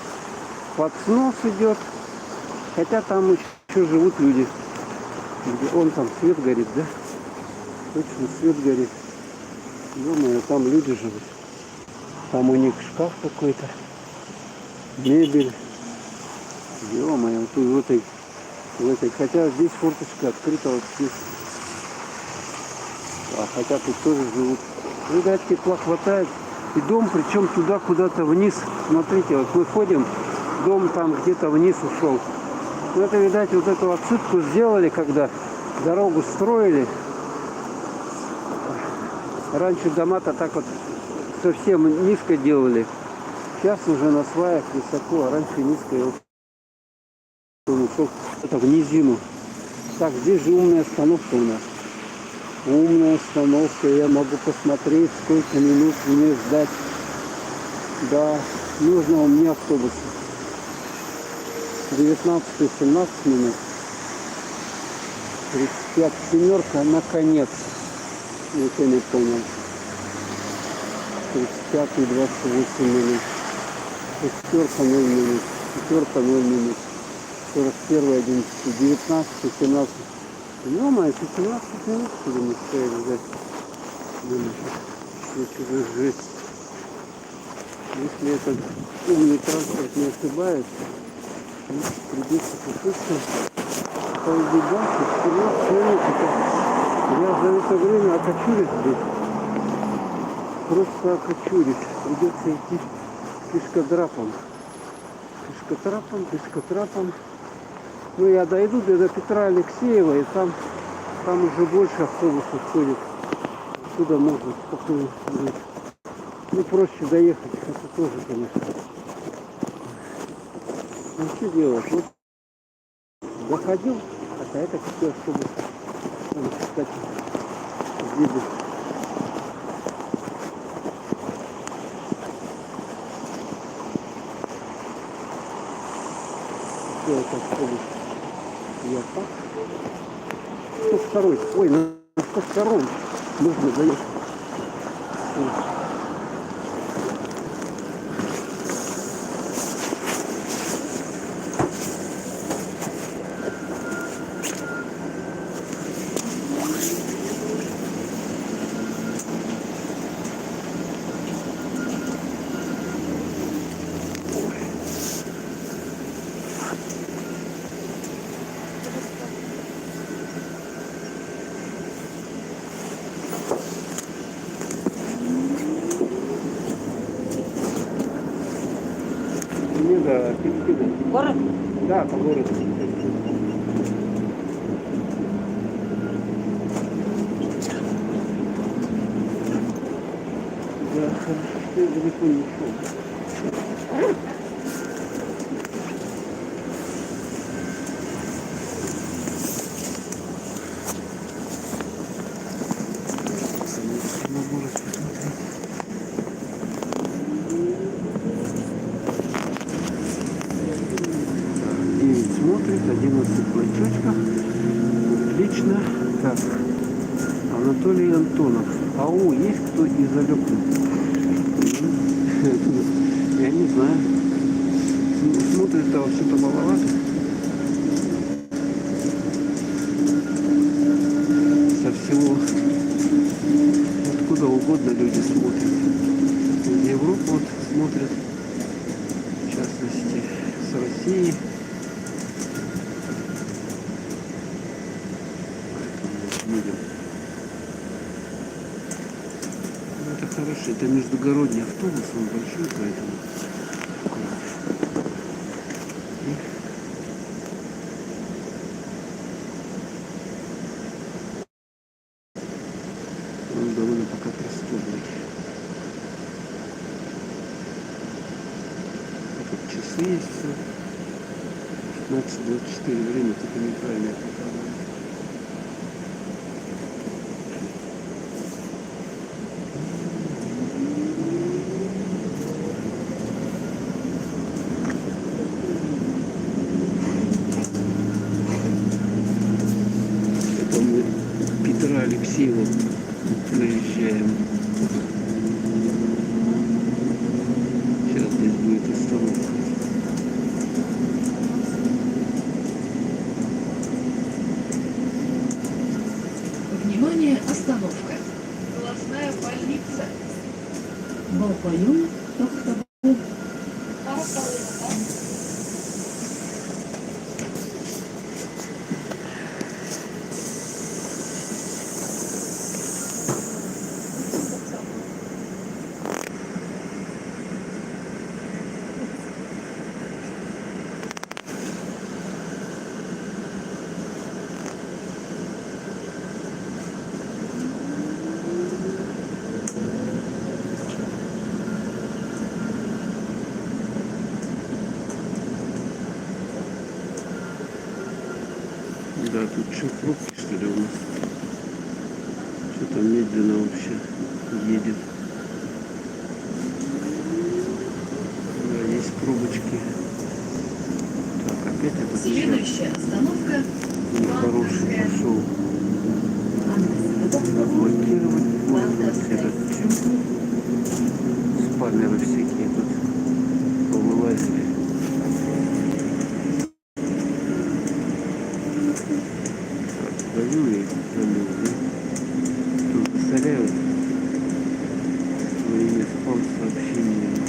под снос идет. Хотя там еще живут люди. Где он там свет горит, да? Точно свет горит. Думаю, там люди живут. Там у них шкаф какой-то. Мебель. Ё-моё, тут в этой. Хотя здесь форточка открыта вообще. А хотя тут тоже живут. Видать, тепла хватает. И дом, причем туда куда-то вниз. Смотрите, вот мы ходим, дом там где-то вниз ушел. Ну это, видать, вот эту отсыпку сделали, когда дорогу строили. Раньше дома-то так вот совсем низко делали. Сейчас уже на сваях высоко, а раньше низко. И вот он ушел это в низину. Так, здесь же умная остановка у нас. Умная остановка. Я могу посмотреть, сколько минут мне ждать. Да, нужного мне автобуса. 19-17 минут. 35 семерка, наконец. Никто не понял. 35 28 минут. Шестерка 0 минут. Четверка 0 минут. 41 11, 19, 17. Ё-моё, 15 минут, что ли, мы стояли ждать. Думаю, что жесть. Если этот умный транспорт не ошибается, придется просто поубегать, вперед, я за это время окочурюсь здесь. Просто окочурюсь. Придется идти пешкодрапом. Пешкотрапом. Ну, я дойду до Петра Алексеева, и там уже больше автобусов ходит. Отсюда можно спокойно ходить. Ну, проще доехать, это тоже, конечно. Ну, что делать? Вот заходил, а это какой автобус. Там, кстати, видно. Что это автобус? Я так. 102. Ой, на 102 нужно заехать. Да, Город? да, по городу. Да, хорошо, что я далеко не ушел. смотрит, 11 платежков. Отлично. Так, Анатолий Антонов. АУ есть кто из Алеку? Я не знаю. Смотрит, а что-то маловато. Со всего, откуда угодно люди смотрят. Из Европы вот смотрят, в частности, с России. Видим. Ну, это хороший, это междугородний автобус, он большой, поэтому. Он довольно пока просторный. Тут часы есть все. 15:24 время, только неправильно я показываю. Это мы Петра Алексеева проезжаем. Сейчас здесь будет остановка. Внимание, остановка. Глазная больница. Балпоем, Тохтабу. Да, тут что, пробки что ли у нас? Что-то медленно вообще едет. Да, есть пробочки. Так, опять это все Следующая остановка. нехороший пошел. Заблокировать пользователя. Спамеры всякие тут повылазили. Даю и залил, да? Тут засоряют своими спам-сообщениями.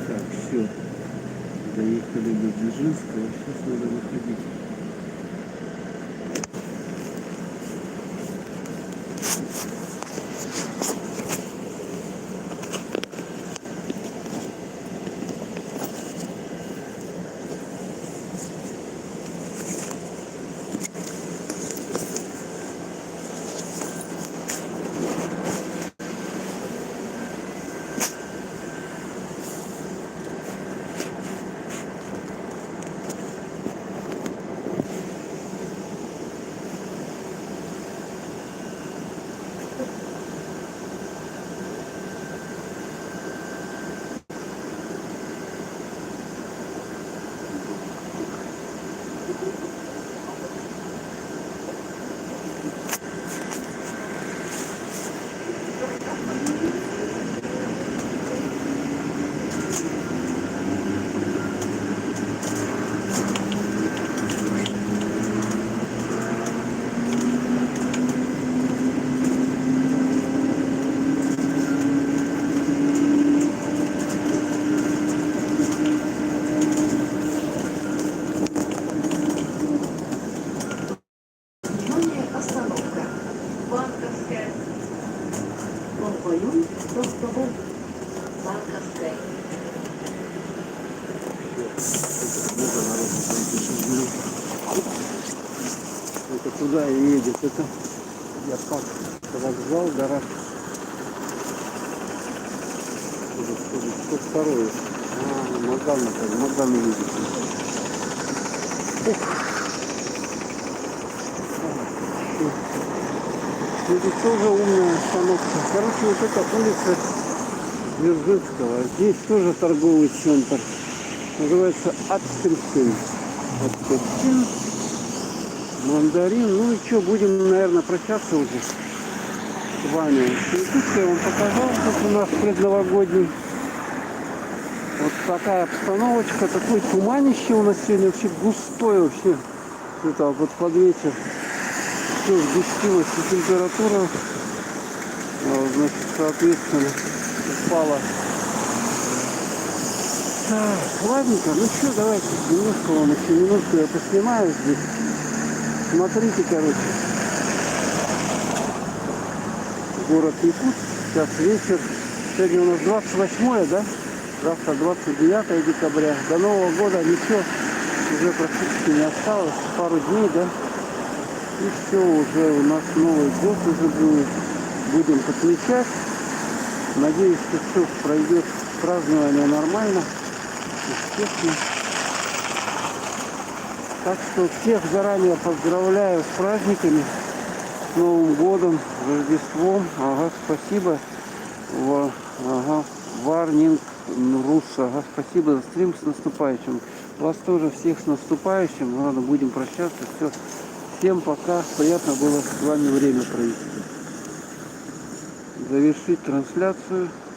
Так, все. Доехали до Дзержинского. Сейчас надо выходить. туда и едет. Это я пак вокзал, гараж. Что второе? Маган едет. Это тоже умная остановка. Короче, вот эта улица Дзержинского. Здесь тоже торговый центр. Называется Ацтельсин. Ацтельсин. Мандарин. Ну и что, будем, наверное, прощаться уже с вами. Тут я вам показал, как у нас предновогодний. Вот такая обстановочка, такое туманище у нас сегодня вообще густое вообще. Это вот под вечер все сгустилось, и температура, значит, соответственно, упала. Так, ладненько, ну что, давайте немножко вам еще минутку я поснимаю здесь. Смотрите, короче. Город Якутск, сейчас вечер. Сегодня у нас 28, да? Завтра 29 декабря. До Нового года ничего уже практически не осталось. Пару дней, да? И все, уже у нас Новый год уже будет. Будем отмечать. Надеюсь, что все пройдет празднование нормально. Естественно. Так что всех заранее поздравляю с праздниками, с Новым годом, с Рождеством. Ага, спасибо. Ага, Варнинг Рус. Ага, спасибо за стрим, с наступающим. Вас тоже всех с наступающим. Ладно, будем прощаться. Все. Всем пока. Приятно было с вами время провести. Завершить трансляцию.